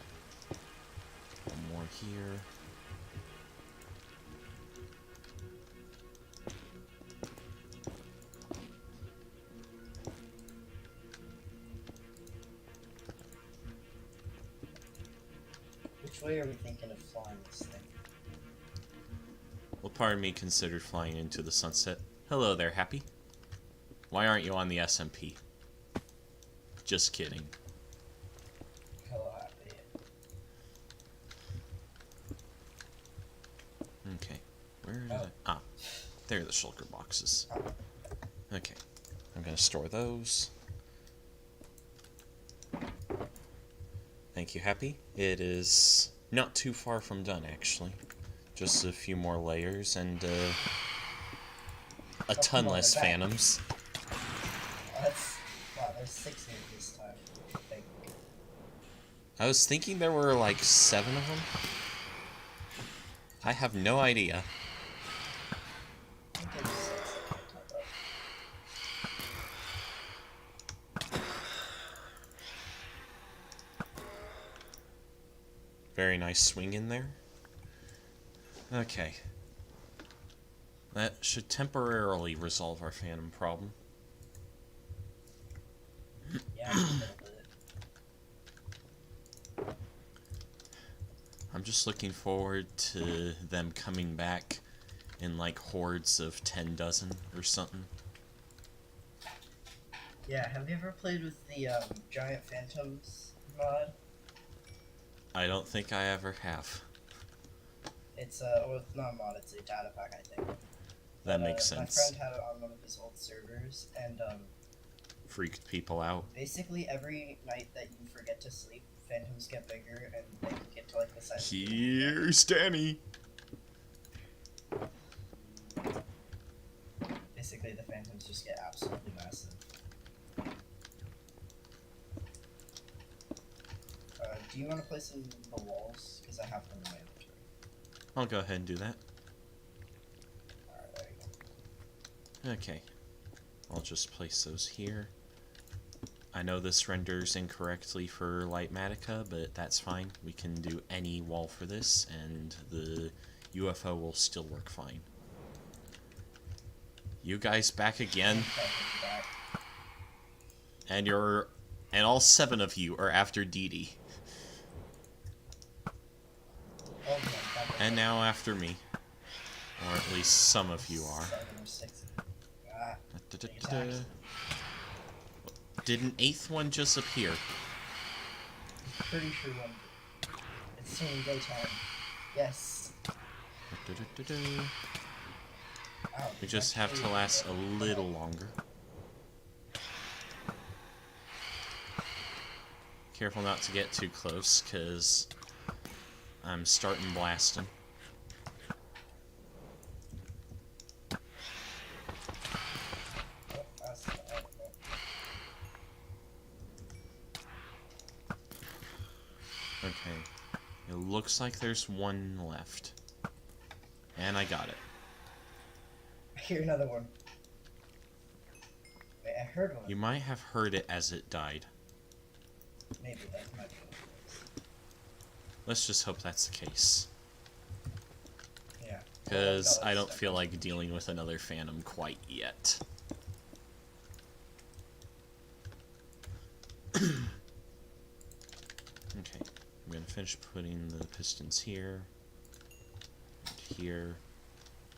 One more here. Which way are we thinking of flying this thing? Well, part of me considered flying into the sunset. Hello there, Happy. Why aren't you on the SMP? Just kidding. Hello, Happy. Okay, where did I... Ah, there are the shulker boxes. Okay, I'm gonna store those. Thank you, Happy. It is not too far from done, actually. Just a few more layers and a ton less phantoms. Wow, there's 6 here this time. I think. I was thinking there were like 7 of them. I have no idea. I think there's 6 at the top of. Very nice swing in there. Okay. That should temporarily resolve our phantom problem. Yeah, a little bit. I'm just looking forward to them coming back in like hordes of 10 dozen or something. Yeah, have you ever played with the Giant Phantoms mod? I don't think I ever have. It's well, it's not a mod, it's a data pack, I think. That makes sense. My friend had it on one of his old servers, and Freaked people out. basically every night that you forget to sleep, phantoms get bigger, and they get to like the size. Here's Danny. Basically, the phantoms just get absolutely massive. Do you want to place in the walls? Because I have them in my inventory. I'll go ahead and do that. Alright, there you go. Okay. I'll just place those here. I know this renders incorrectly for Lightmatica, but that's fine. We can do any wall for this, and the UFO will still work fine. You guys back again? And all 7 of you are after Dee Dee. And now after me. Or at least some of you are. 7 or 6. Ah, Did an 8th one just appear? I'm pretty sure one did. It's soon daytime. Yes. Ow, We just have to last a little longer. Careful not to get too close, because I'm starting blasting. Okay. It looks like there's one left. And I got it. I hear another one. Wait, I heard one. You might have heard it as it died. Maybe that might be what it is. Let's just hope that's the case. Yeah. Because I don't feel like dealing with another phantom quite yet. Okay, I'm gonna finish putting the pistons here, and here,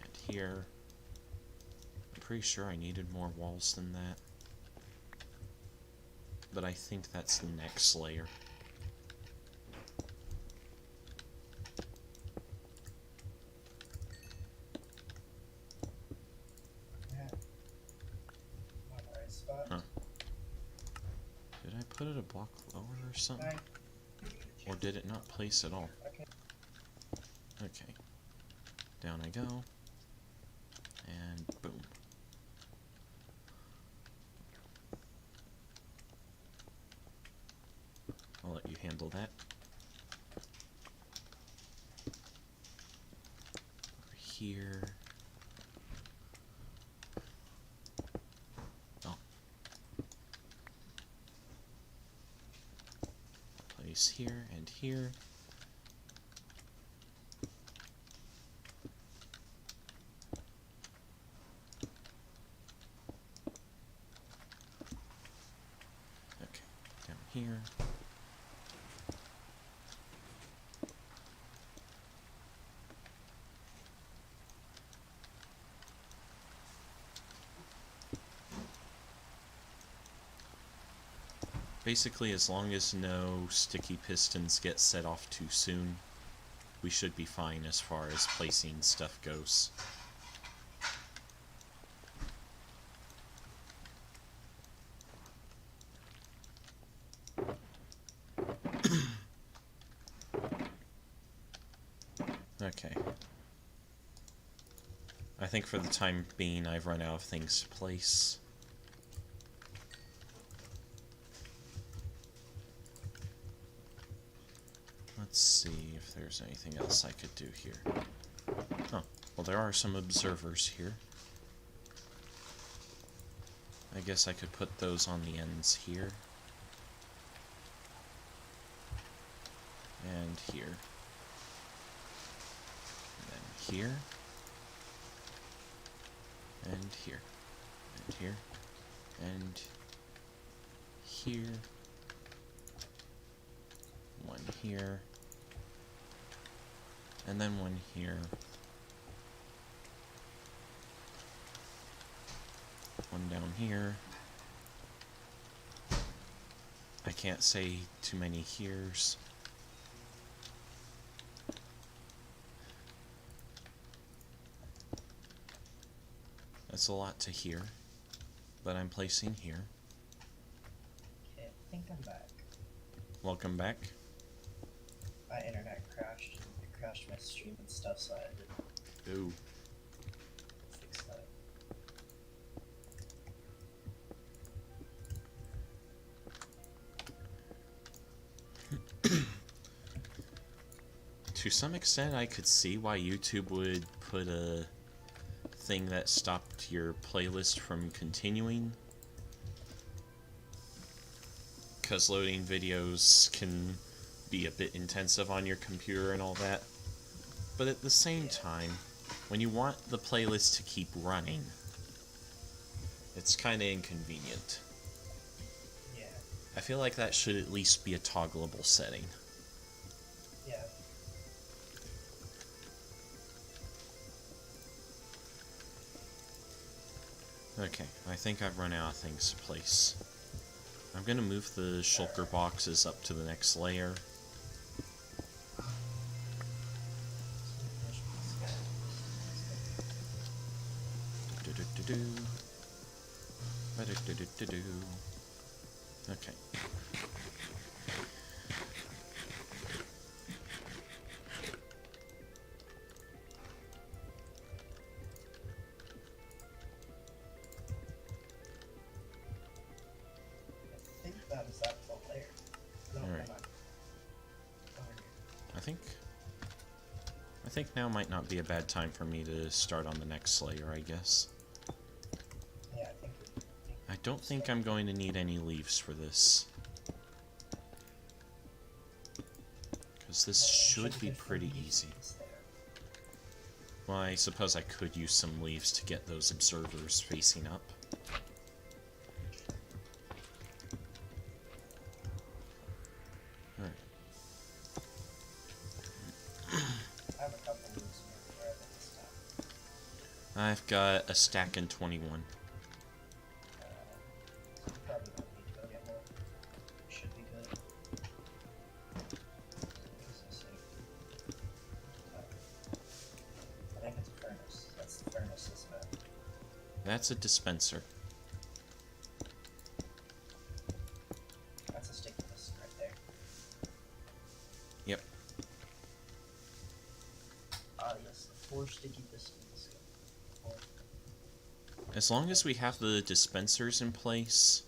and here. I'm pretty sure I needed more walls than that. But I think that's the next layer. Yeah. Not the right spot. Huh. Did I put it a block lower or something? Or did it not place at all? Okay. Okay. Down I go. And boom. I'll let you handle that. Over here. Oh. place here and here. Okay, down here. Basically, as long as no sticky pistons get set off too soon, we should be fine as far as placing stuff goes. Okay. I think for the time being, I've run out of things to place. Let's see if there's anything else I could do here. Oh, well, there are some observers here. I guess I could put those on the ends here. And here. And then here. And here. And here. And here. One here. And then one here. One down here. I can't say too many here's. That's a lot to hear, but I'm placing here. Okay, I think I'm back. Welcome back. My internet crashed. It crashed my stream and stuff, so I had to Ooh. fix that. To some extent, I could see why YouTube would put a thing that stopped your playlist from continuing. Because loading videos can be a bit intensive on your computer and all that. But at the same time, when you want the playlist to keep running, it's kind of inconvenient. Yeah. I feel like that should at least be a toggleable setting. Yeah. Okay, I think I've run out of things to place. I'm gonna move the shulker boxes up to the next layer. Do-do-do-do. Ba-do-do-do-do-do. Okay. I think that is that full layer. No, Alright. never mind. Over here. I think now might not be a bad time for me to start on the next layer, I guess. Yeah, I think I don't think I'm going to need any leaves for this. Because this should be pretty easy. Well, I suppose I could use some leaves to get those observers facing up. Alright. I have a couple loose where this time. I've got a stack and 21. Probably don't need to go get more. Should be good. I think it's a furnace. That's the furnace, isn't it? That's a dispenser. That's a sticky piston right there. Yep. Ah, yes, the 4 sticky pistons. 4. As long as we have the dispensers in place,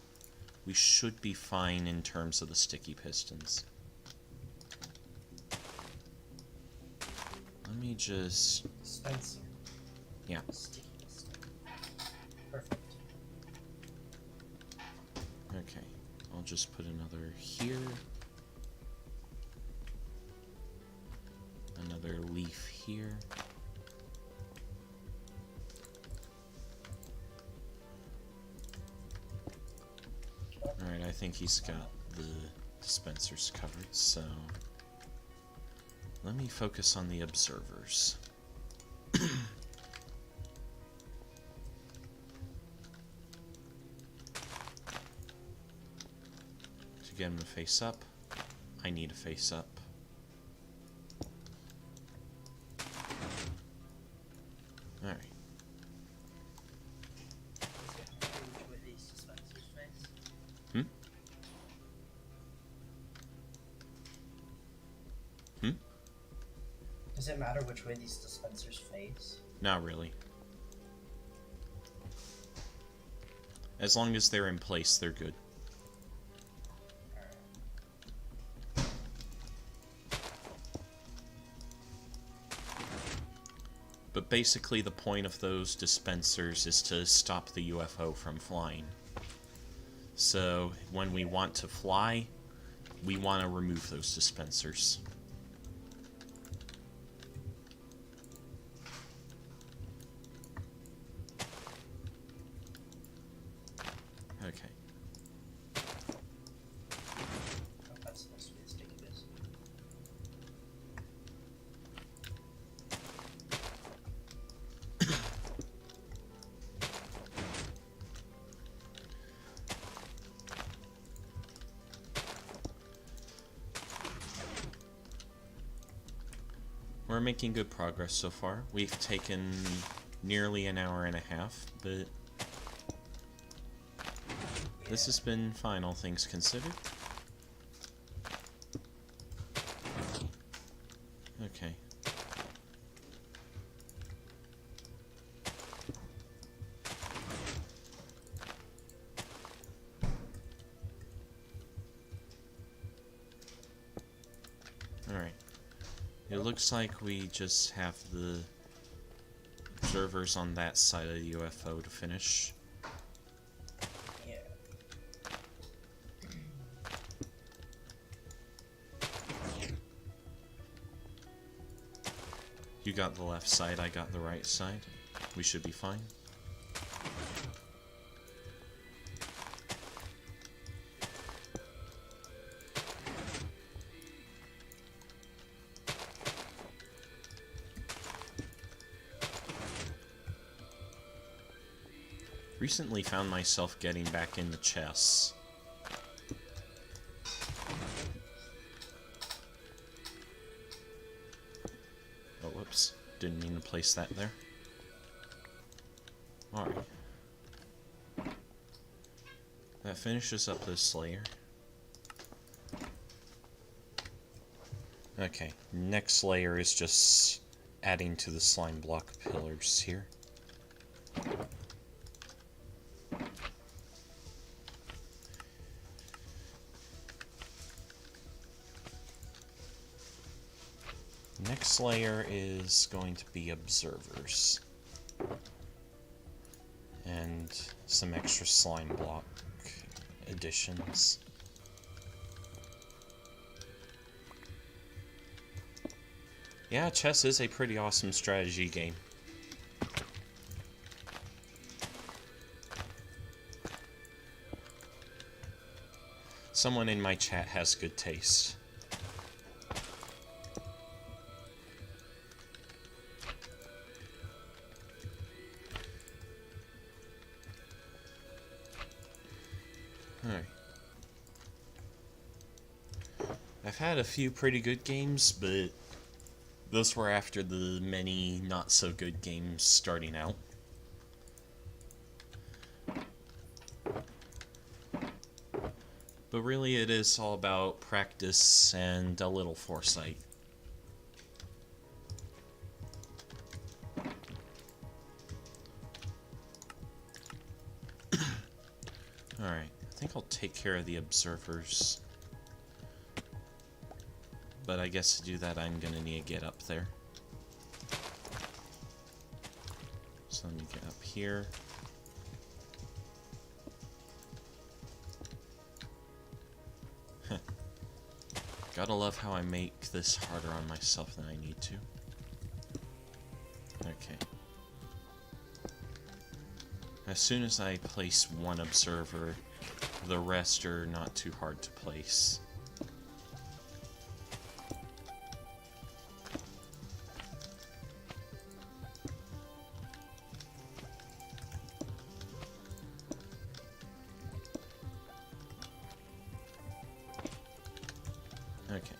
we should be fine in terms of the sticky pistons. Let me just... Dispenser. Yeah. Sticky piston. Perfect. Okay. I'll just put another here. Another leaf here. Alright, I think he's got the dispensers covered, so let me focus on the observers. To get him to face up, I need a face up. Alright. Does it matter which way these dispensers face? Not really. As long as they're in place, they're good. But basically the point of those dispensers is to stop the UFO from flying. So when we want to fly, we want to remove those dispensers. Okay. Oh, that's supposed to be the sticky bits. We're making good progress so far. We've taken nearly an hour and a half, but this has been fine, all things considered. Okay. Alright. It looks like we just have the observers on that side of the UFO to finish. Yeah. You got the left side, I got the right side. We should be fine. Recently found myself getting back into chess. Oh, whoops. Didn't mean to place that there. Alright. That finishes up this layer. Okay, next layer is just adding to the slime block pillars here. Next layer is going to be observers. And some extra slime block additions. Yeah, chess is a pretty awesome strategy game. Someone in my chat has good taste. Alright. I've had a few pretty good games, but those were after the many not-so-good games starting out. But really it is all about practice and a little foresight. Alright, I think I'll take care of the observers. But I guess to do that I'm gonna need to get up there. So let me get up here. Gotta love how I make this harder on myself than I need to. Okay. As soon as I place one observer, the rest are not too hard to place. Okay.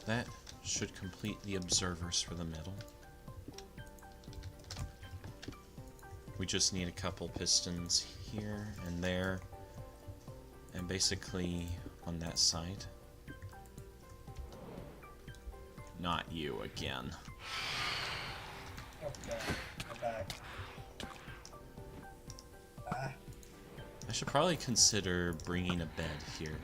That should complete the observers for the middle. We just need a couple pistons here and there, and basically on that side. Not you again. Okay, I'm back. I should probably consider bringing a bed here.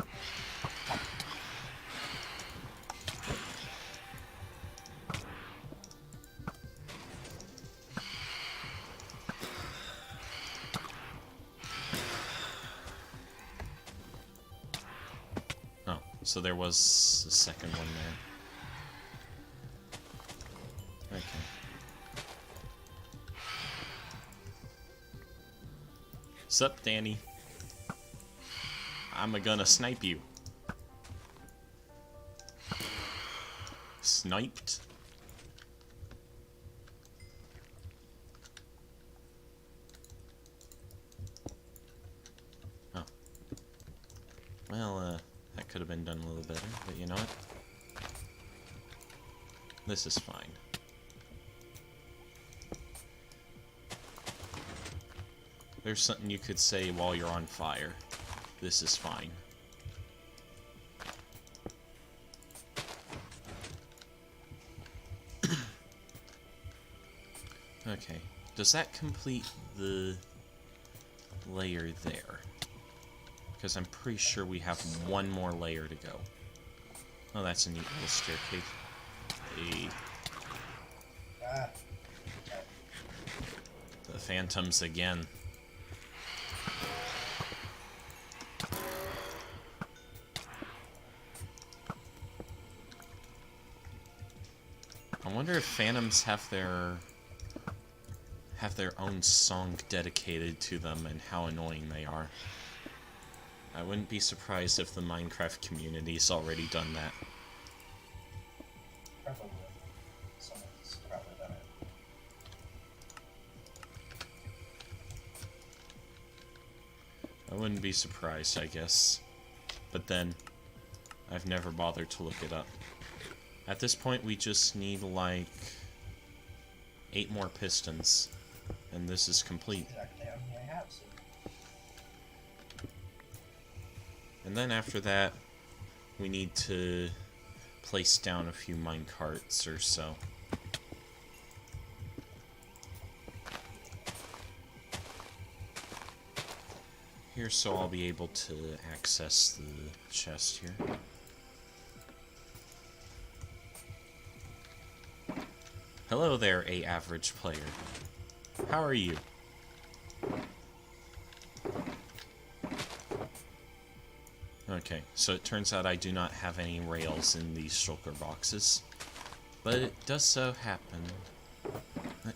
So there was a second one there. Okay. Sup, Danny? I'm gonna snipe you. Sniped? Oh. Well, that could have been done a little better, but you know what? This is fine. There's something you could say while you're on fire. This is fine. Okay. Does that complete the layer there? Because I'm pretty sure we have one more layer to go. Oh, that's a neat little staircase. Hey. The phantoms again. I wonder if phantoms have their own song dedicated to them and how annoying they are. I wouldn't be surprised if the Minecraft community's already done that. Probably. Someone's probably done it. I wouldn't be surprised, I guess. But then, I've never bothered to look it up. At this point, we just need, like, 8 more pistons. And this is complete. Exactly how many I have, so. And then after that, we need to place down a few minecarts or so. Here, so I'll be able to access the chest here. Hello there, average player. How are you? Okay, so it turns out I do not have any rails in these shulker boxes. But it does so happen...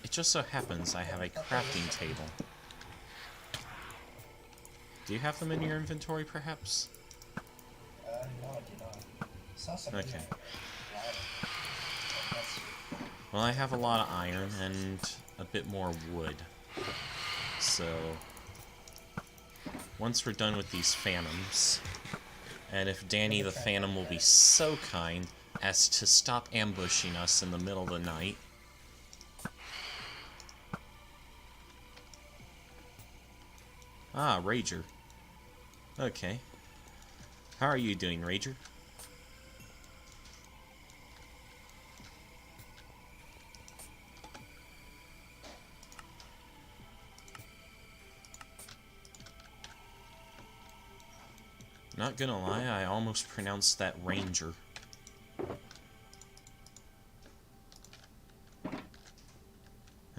It just so happens I have a crafting table. Do you have them in your inventory, perhaps? No, I do not. Saw something Okay. there. Well, I have a lot of iron and a bit more wood. So, once we're done with these phantoms, and if Danny the Phantom will be so kind as to stop ambushing us in the middle of the night. Ah, Rager. Okay. How are you doing, Rager? Not gonna lie, I almost pronounced that Ranger.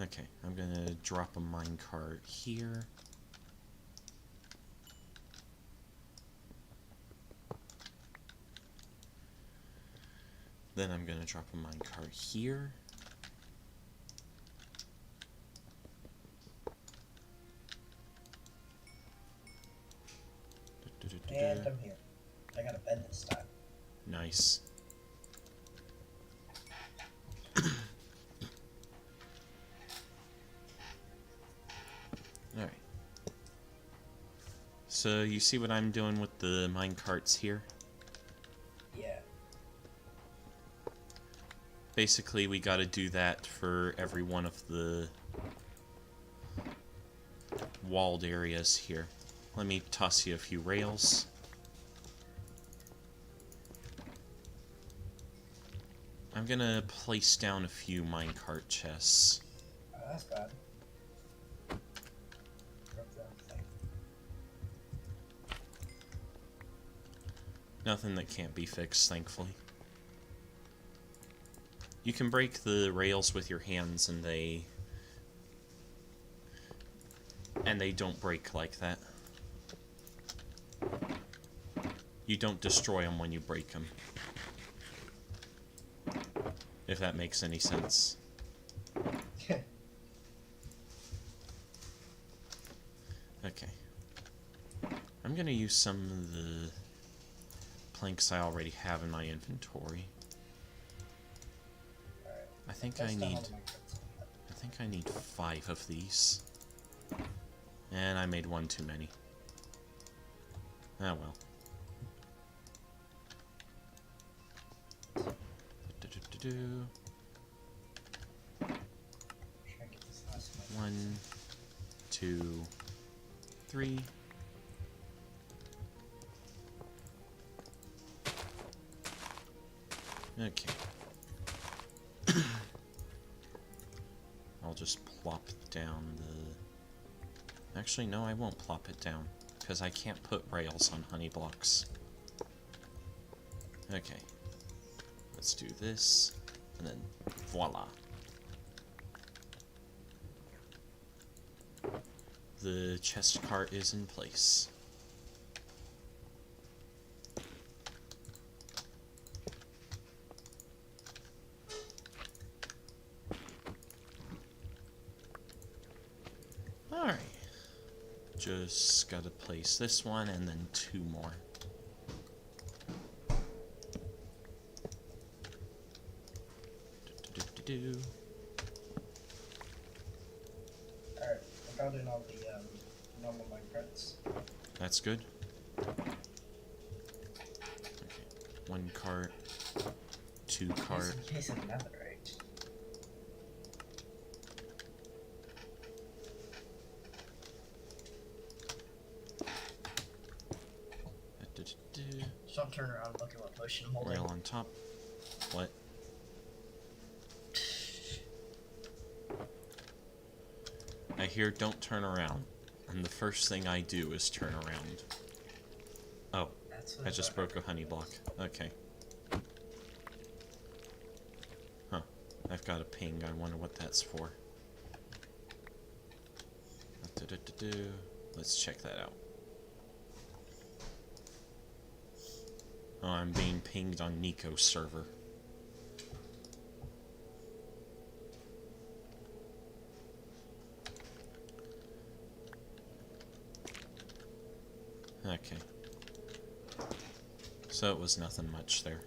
Okay, I'm gonna drop a minecart here. Then I'm gonna drop a minecart here. And I'm here. I got a bed this time. Nice. Alright. So you see what I'm doing with the minecarts here? Yeah. Basically, we gotta do that for every one of the walled areas here. Let me toss you a few rails. I'm gonna place down a few minecart chests. Oh, that's bad. Broke that thing. Nothing that can't be fixed, thankfully. You can break the rails with your hands and they don't break like that. You don't destroy them when you break them. If that makes any sense. Okay. I'm gonna use some of the planks I already have in my inventory. Alright. I think I need 5 of these. And I made one too many. Ah well. Try to get this last one. 1, 2, 3. Okay. I'll just plop down the... Actually, no, I won't plop it down, because I can't put rails on honey blocks. Okay. Let's do this, and then voila. The chest cart is in place. Alright. Just gotta place this one and then 2 more. Alright, I got in all the normal minecarts. That's good. Okay. 1 cart, 2 cart. Just in case of netherite. So I'm turning around and looking what potion I'm holding. Rail on top. What? I hear don't turn around. And the first thing I do is turn around. Oh, I just broke a honey block. Okay. Huh. I've got a ping. I wonder what that's for. Let's check that out. Oh, I'm being pinged on Nico's server. Okay. So it was nothing much there.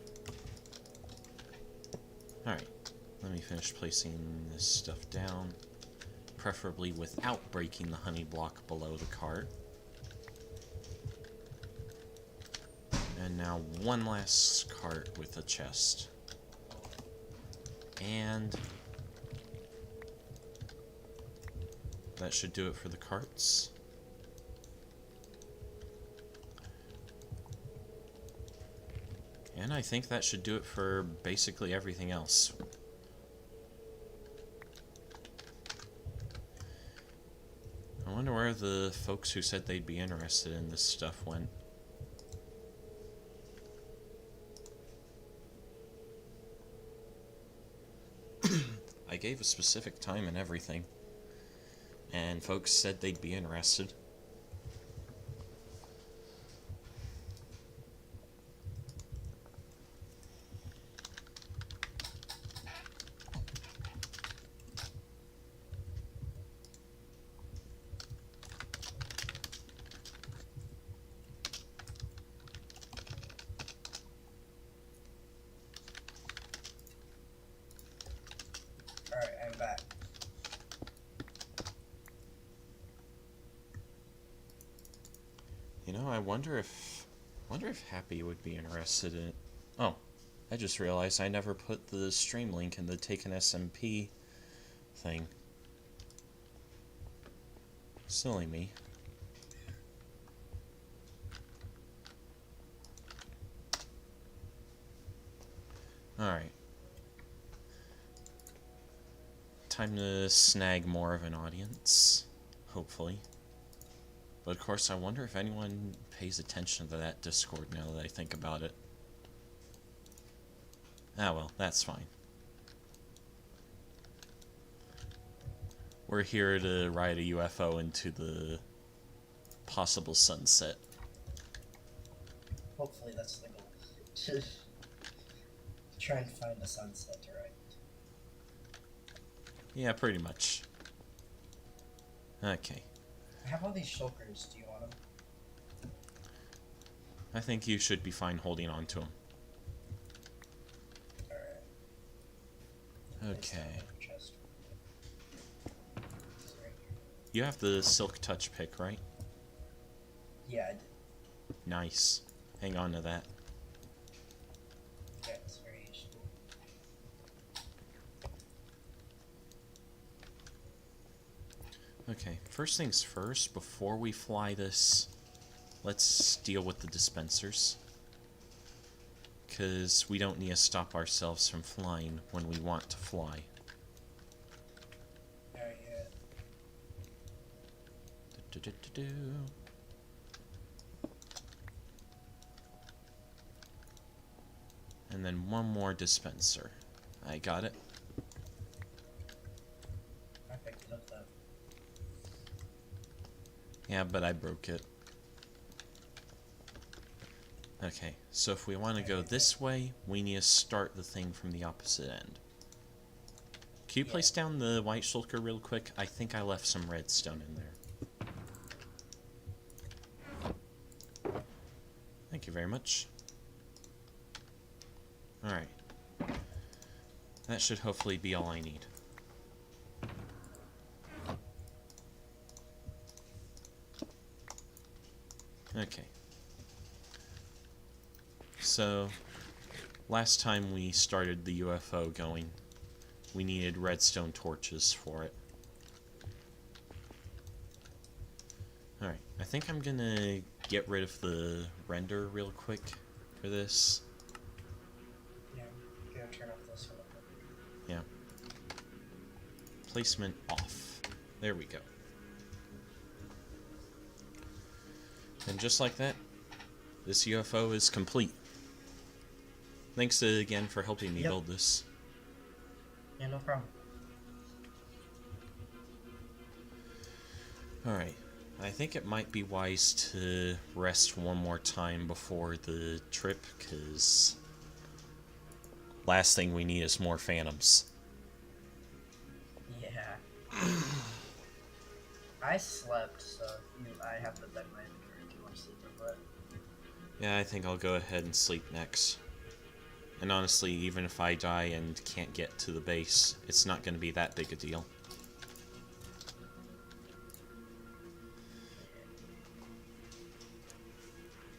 Alright. Let me finish placing this stuff down. Preferably without breaking the honey block below the cart. And now one last cart with a chest. And that should do it for the carts. And I think that should do it for basically everything else. I wonder where the folks who said they'd be interested in this stuff went. I gave a specific time and everything, and folks said they'd be interested. I wonder if Happy would be interested in it. Oh, I just realized I never put the stream link in the Taken SMP thing. Silly me. Alright. Time to snag more of an audience. Hopefully. But of course, I wonder if anyone pays attention to that Discord now that I think about it. Ah well, that's fine. We're here to ride a UFO into the possible sunset. Hopefully that's the goal. Try and find a sunset to ride. Yeah, pretty much. Okay. I have all these shulkers. Do you want them? I think you should be fine holding on to them. Alright. Okay. You have the Silk Touch pick, right? Yeah, I did. Nice. Hang on to that. Yeah, it's very useful. Okay, first things first, before we fly this, let's deal with the dispensers. Because we don't need to stop ourselves from flying when we want to fly. Alright, yeah. And then one more dispenser. I got it. I picked it up though. Yeah, but I broke it. Okay, so if we want to go this way, we need to start the thing from the opposite end. Can you place down the white shulker real quick? I think I left some redstone in there. Thank you very much. Alright. That should hopefully be all I need. Okay. So, last time we started the UFO going, we needed redstone torches for it. Alright, I think I'm gonna get rid of the render real quick for this. Yeah, go turn off this one. Yeah. Placement off. There we go. And just like that, this UFO is complete. Thanks again for helping me build this. Yeah, no problem. Alright, I think it might be wise to rest one more time before the trip, because last thing we need is more phantoms. Yeah. I slept, so I have the bed in my inventory if you want to sleep real quick. Yeah, I think I'll go ahead and sleep next. And honestly, even if I die and can't get to the base, it's not going to be that big a deal.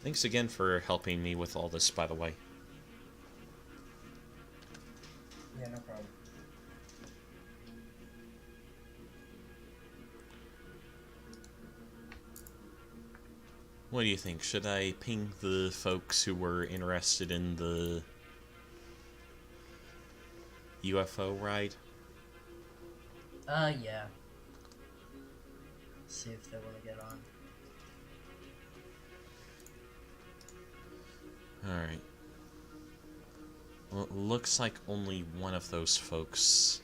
Thanks again for helping me with all this, by the way. Yeah, no problem. What do you think? Should I ping the folks who were interested in the UFO ride? Yeah. See if they want to get on. Alright. Well, it looks like only one of those folks,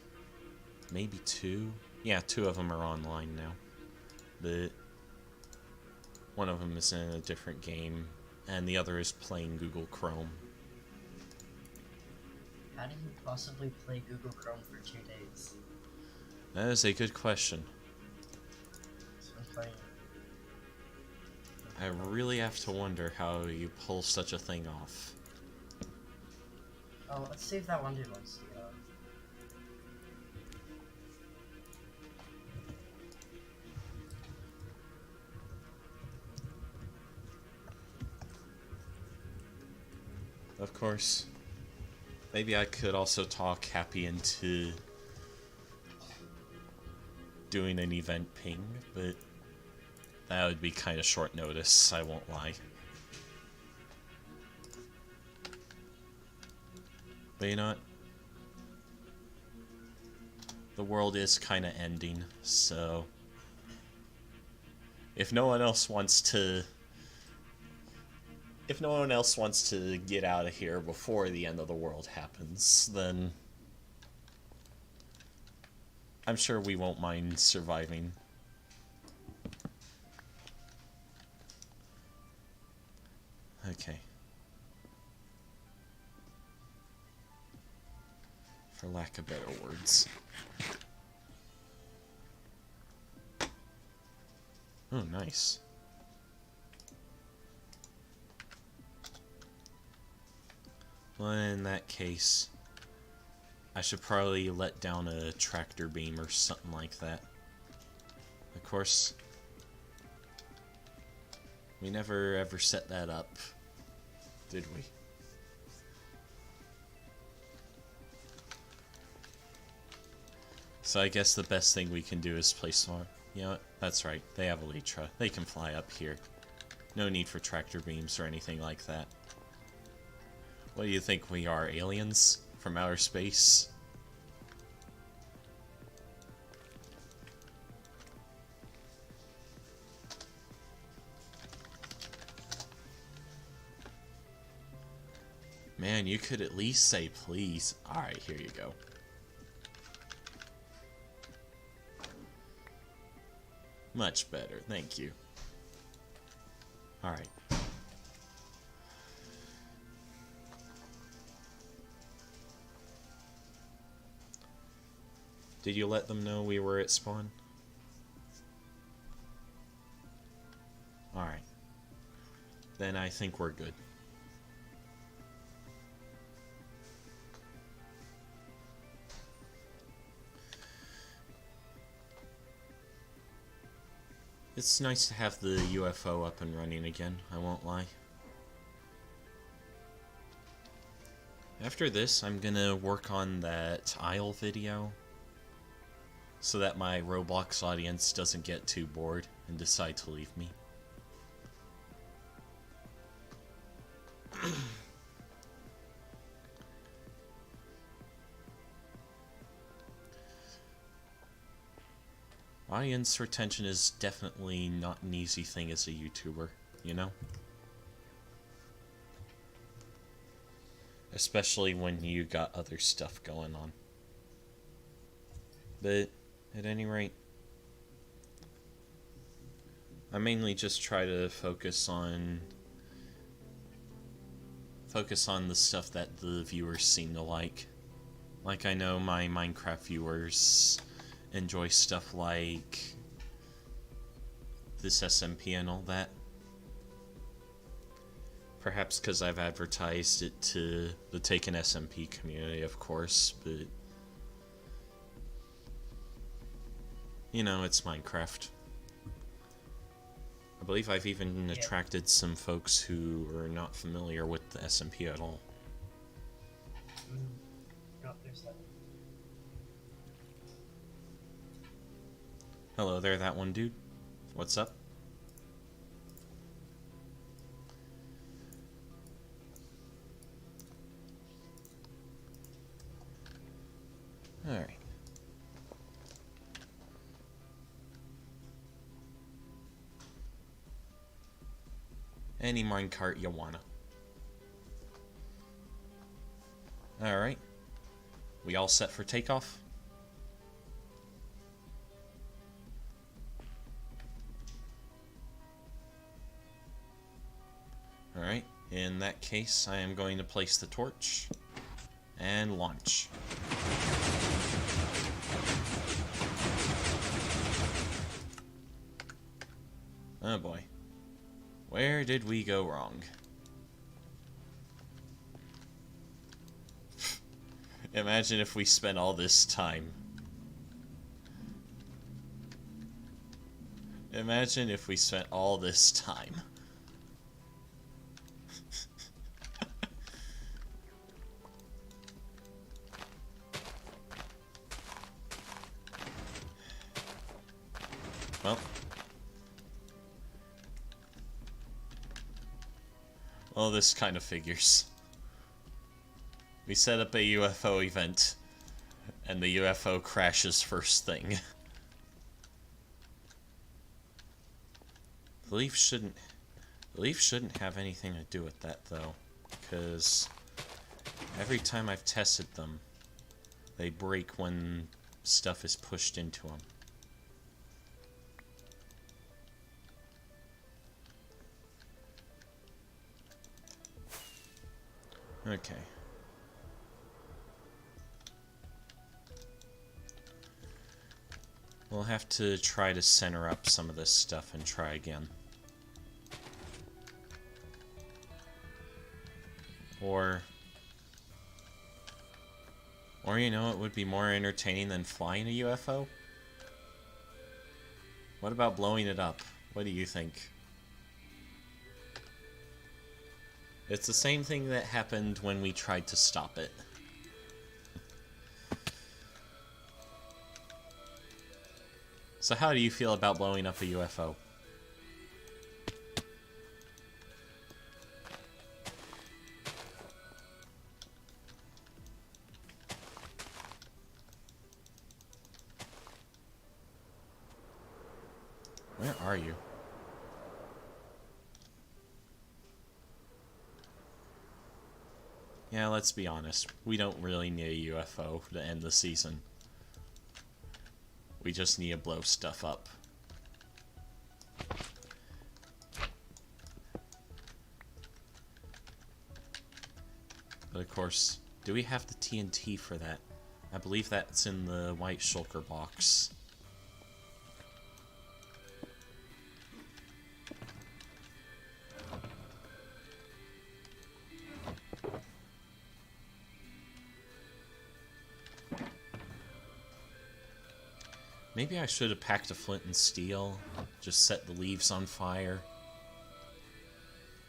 maybe two? Yeah, two of them are online now. But one of them is in a different game, and the other is playing Google Chrome. How do you possibly play Google Chrome for 2 days? That is a good question. So I'm playing. I really have to wonder how you pull such a thing off. Oh, let's see if that one dude wants to get on. of course. Maybe I could also talk Happy into doing an event ping, but that would be kind of short notice, I won't lie. But you know what? The world is kind of ending, so if no one else wants to get out of here before the end of the world happens, then I'm sure we won't mind surviving. Okay. For lack of better words. Oh, nice. Well, in that case, I should probably let down a tractor beam or something like that. Of course, we never ever set that up, did we? So I guess the best thing we can do is place more. You know what? That's right. They have Elytra. They can fly up here. No need for tractor beams or anything like that. What do you think we are, aliens from outer space? Man, you could at least say please. Alright, here you go. Much better, thank you. Alright. Did you let them know we were at spawn? Alright. Then I think we're good. It's nice to have the UFO up and running again, I won't lie. After this, I'm gonna work on that Isle video, so that my Roblox audience doesn't get too bored and decide to leave me. Audience retention is definitely not an easy thing as a YouTuber, you know? Especially when you got other stuff going on. But, at any rate, I mainly just try to focus on the stuff that the viewers seem to like. Like, I know my Minecraft viewers enjoy stuff like this SMP and all that. Perhaps because I've advertised it to the Taken SMP community, of course, but you know, it's Minecraft. I believe I've even attracted some folks who are not familiar with the SMP at all. No, there's that. Hello there, that one dude. What's up? Alright. Any minecart you wanna. Alright. We all set for takeoff? Alright, in that case, I am going to place the torch and launch. Oh boy. Where did we go wrong? Imagine if we spent all this time. Imagine if we spent all this time. Well, this kind of figures. We set up a UFO event, and the UFO crashes first thing. The leaf shouldn't have anything to do with that, though, because every time I've tested them, they break when stuff is pushed into them. Okay. We'll have to try to center up some of this stuff and try again. Or you know, it would be more entertaining than flying a UFO? What about blowing it up? What do you think? It's the same thing that happened when we tried to stop it. So how do you feel about blowing up a UFO? Where are you? Yeah, let's be honest. We don't really need a UFO to end the season. We just need to blow stuff up. But of course, do we have the TNT for that? I believe that's in the white shulker box. Maybe I should have packed a flint and steel, just set the leaves on fire.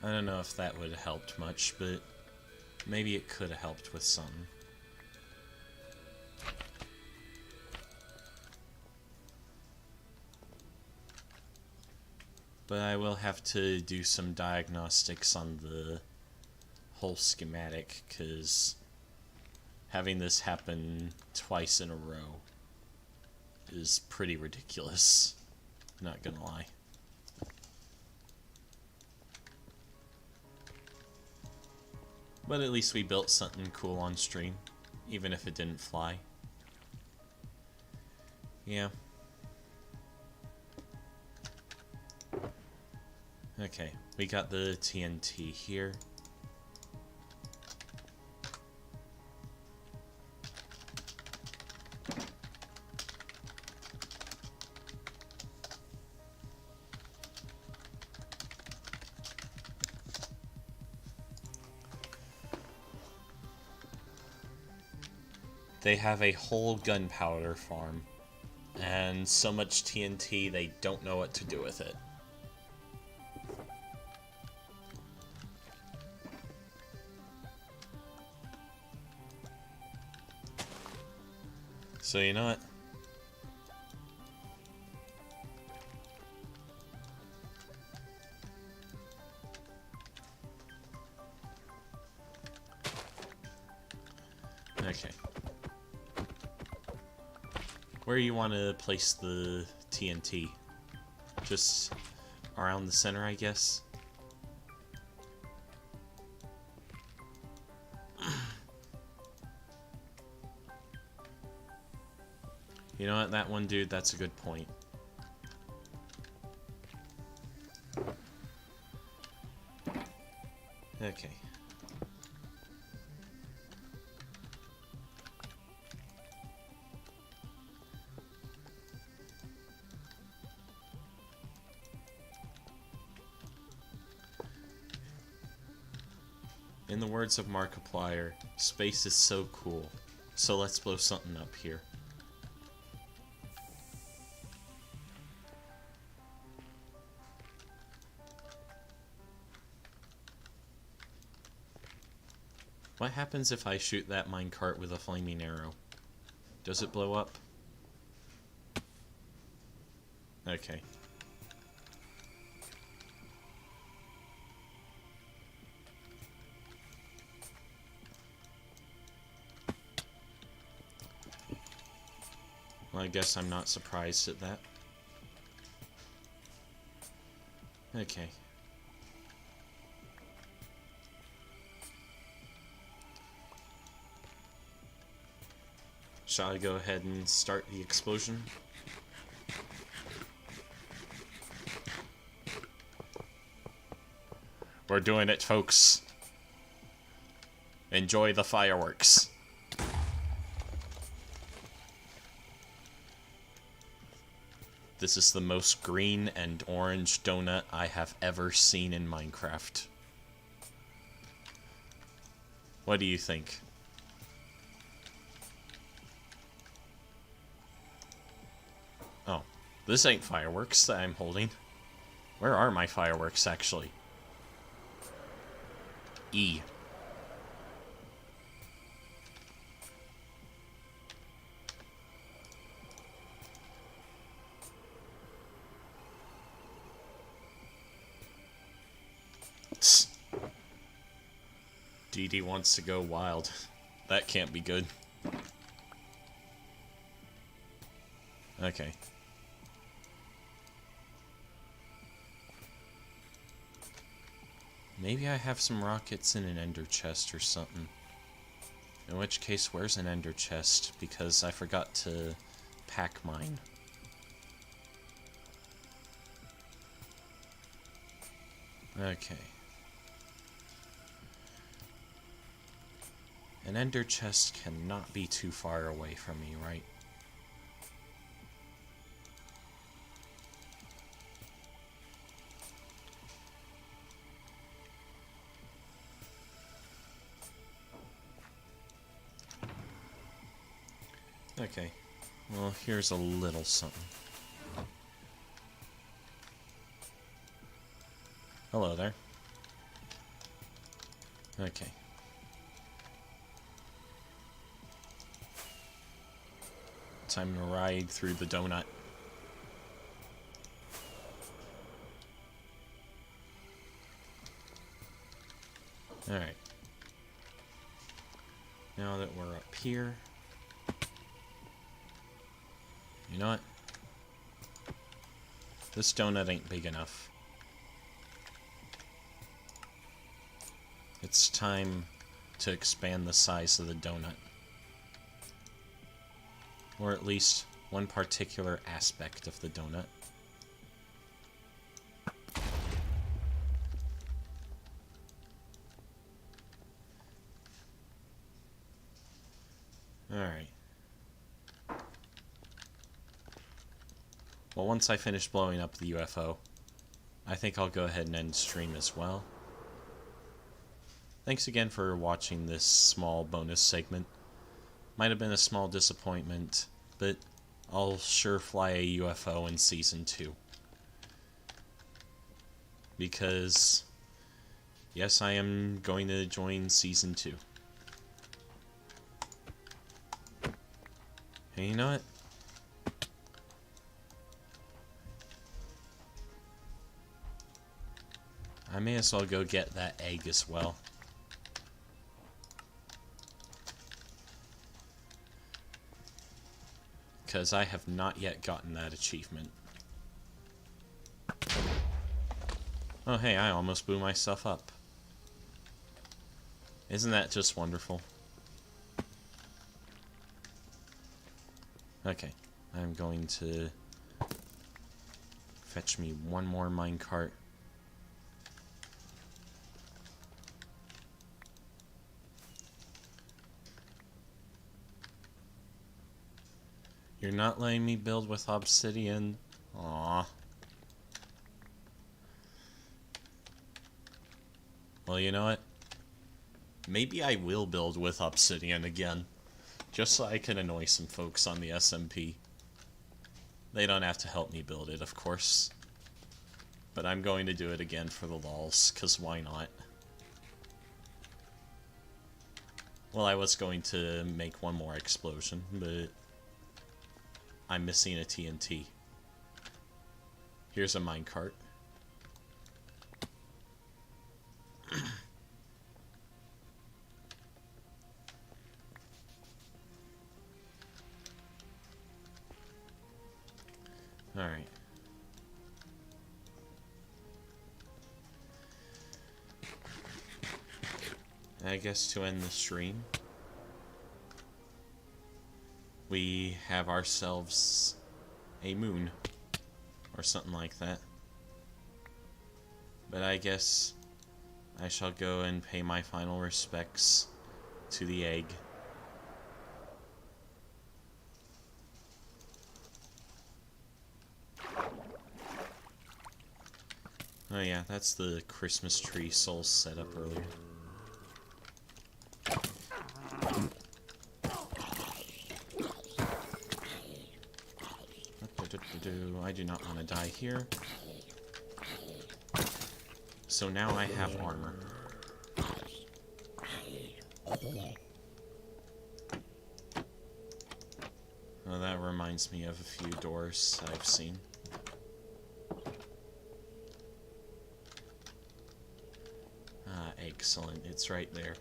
I don't know if that would have helped much, but maybe it could have helped with something. But I will have to do some diagnostics on the whole schematic, because having this happen twice in a row is pretty ridiculous. Not gonna lie. But at least we built something cool on stream, even if it didn't fly. Yeah. Okay, we got the TNT here. They have a whole gunpowder farm, and so much TNT they don't know what to do with it. So you know what? Okay. Where you want to place the TNT? Just around the center, I guess? You know what, that one dude, that's a good point. Okay. In the words of Markiplier, space is so cool, so let's blow something up here. What happens if I shoot that minecart with a flaming arrow? Does it blow up? Okay. Well, I guess I'm not surprised at that. Okay. Shall I go ahead and start the explosion? We're doing it, folks. Enjoy the fireworks. This is the most green and orange donut I have ever seen in Minecraft. What do you think? Oh, this ain't fireworks that I'm holding. Where are my fireworks, actually? E. DD wants to go wild. That can't be good. Okay. Maybe I have some rockets in an ender chest or something. In which case, where's an ender chest? Because I forgot to pack mine. Okay. An ender chest cannot be too far away from me, right? Okay. Well, here's a little something. Hello there. Okay. Time to ride through the donut. Alright. Now that we're up here... You know what? This donut ain't big enough. It's time to expand the size of the donut. Or at least one particular aspect of the donut. Alright. Well, once I finish blowing up the UFO, I think I'll go ahead and end stream as well. Thanks again for watching this small bonus segment. Might have been a small disappointment, but I'll sure fly a UFO in Season 2. Because, yes, I am going to join Season 2. And you know what? I may as well go get that egg as well. Because I have not yet gotten that achievement. Oh hey, I almost blew myself up. Isn't that just wonderful? Okay, I'm going to fetch me one more minecart. You're not letting me build with obsidian? Aww. Well, you know what? Maybe I will build with obsidian again. Just so I can annoy some folks on the SMP. They don't have to help me build it, of course. But I'm going to do it again for the lols, because why not? Well, I was going to make one more explosion, but I'm missing a TNT. Here's a minecart. Alright. I guess to end the stream, we have ourselves a moon, or something like that. But I guess I shall go and pay my final respects to the egg. Oh yeah, that's the Christmas tree Soul set up earlier. I do not want to die here. So now I have armor. Oh, that reminds me of a few doors I've seen. Ah, excellent. It's right there.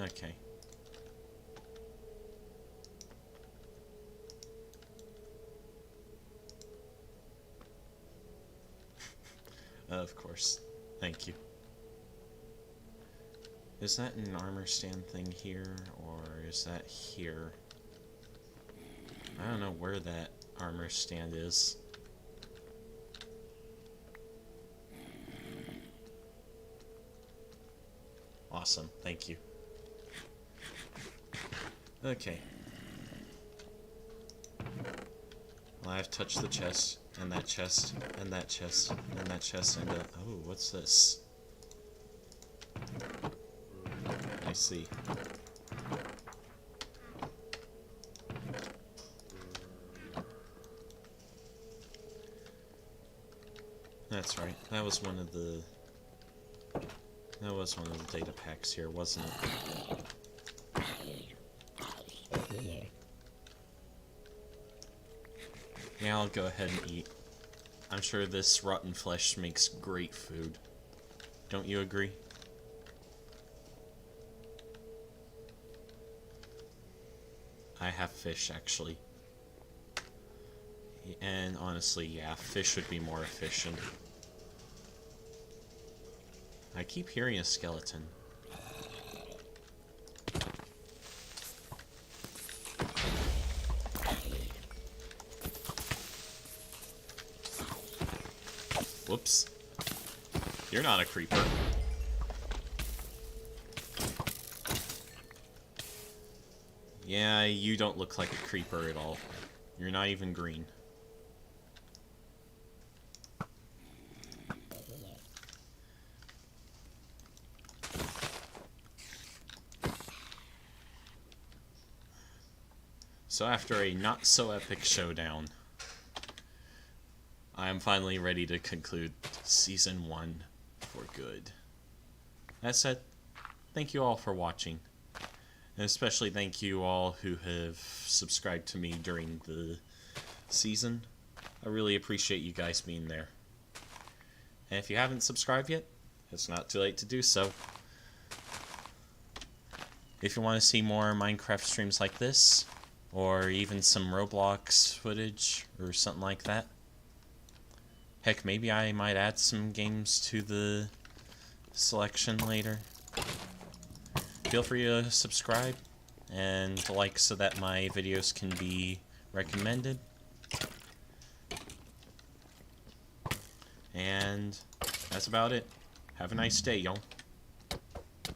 Okay. Of course. Thank you. Is that an armor stand thing here, or is that here? I don't know where that armor stand is. Awesome, thank you. Okay. Well, I've touched the chest, and that chest, and that chest, and that chest, and oh, what's this? I see. That's right. That was one of the data packs here, wasn't it? Yeah, I'll go ahead and eat. I'm sure this rotten flesh makes great food. Don't you agree? I have fish, actually. And honestly, yeah, fish would be more efficient. I keep hearing a skeleton. Whoops. You're not a creeper. Yeah, you don't look like a creeper at all. You're not even green. So after a not-so-epic showdown, I am finally ready to conclude Season 1 for good. That said, thank you all for watching. And especially thank you all who have subscribed to me during the season. I really appreciate you guys being there. And if you haven't subscribed yet, it's not too late to do so. If you want to see more Minecraft streams like this, or even some Roblox footage, or something like that. Heck, maybe I might add some games to the selection later. Feel free to subscribe and like so that my videos can be recommended. And that's about it. Have a nice day, y'all.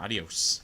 Adios.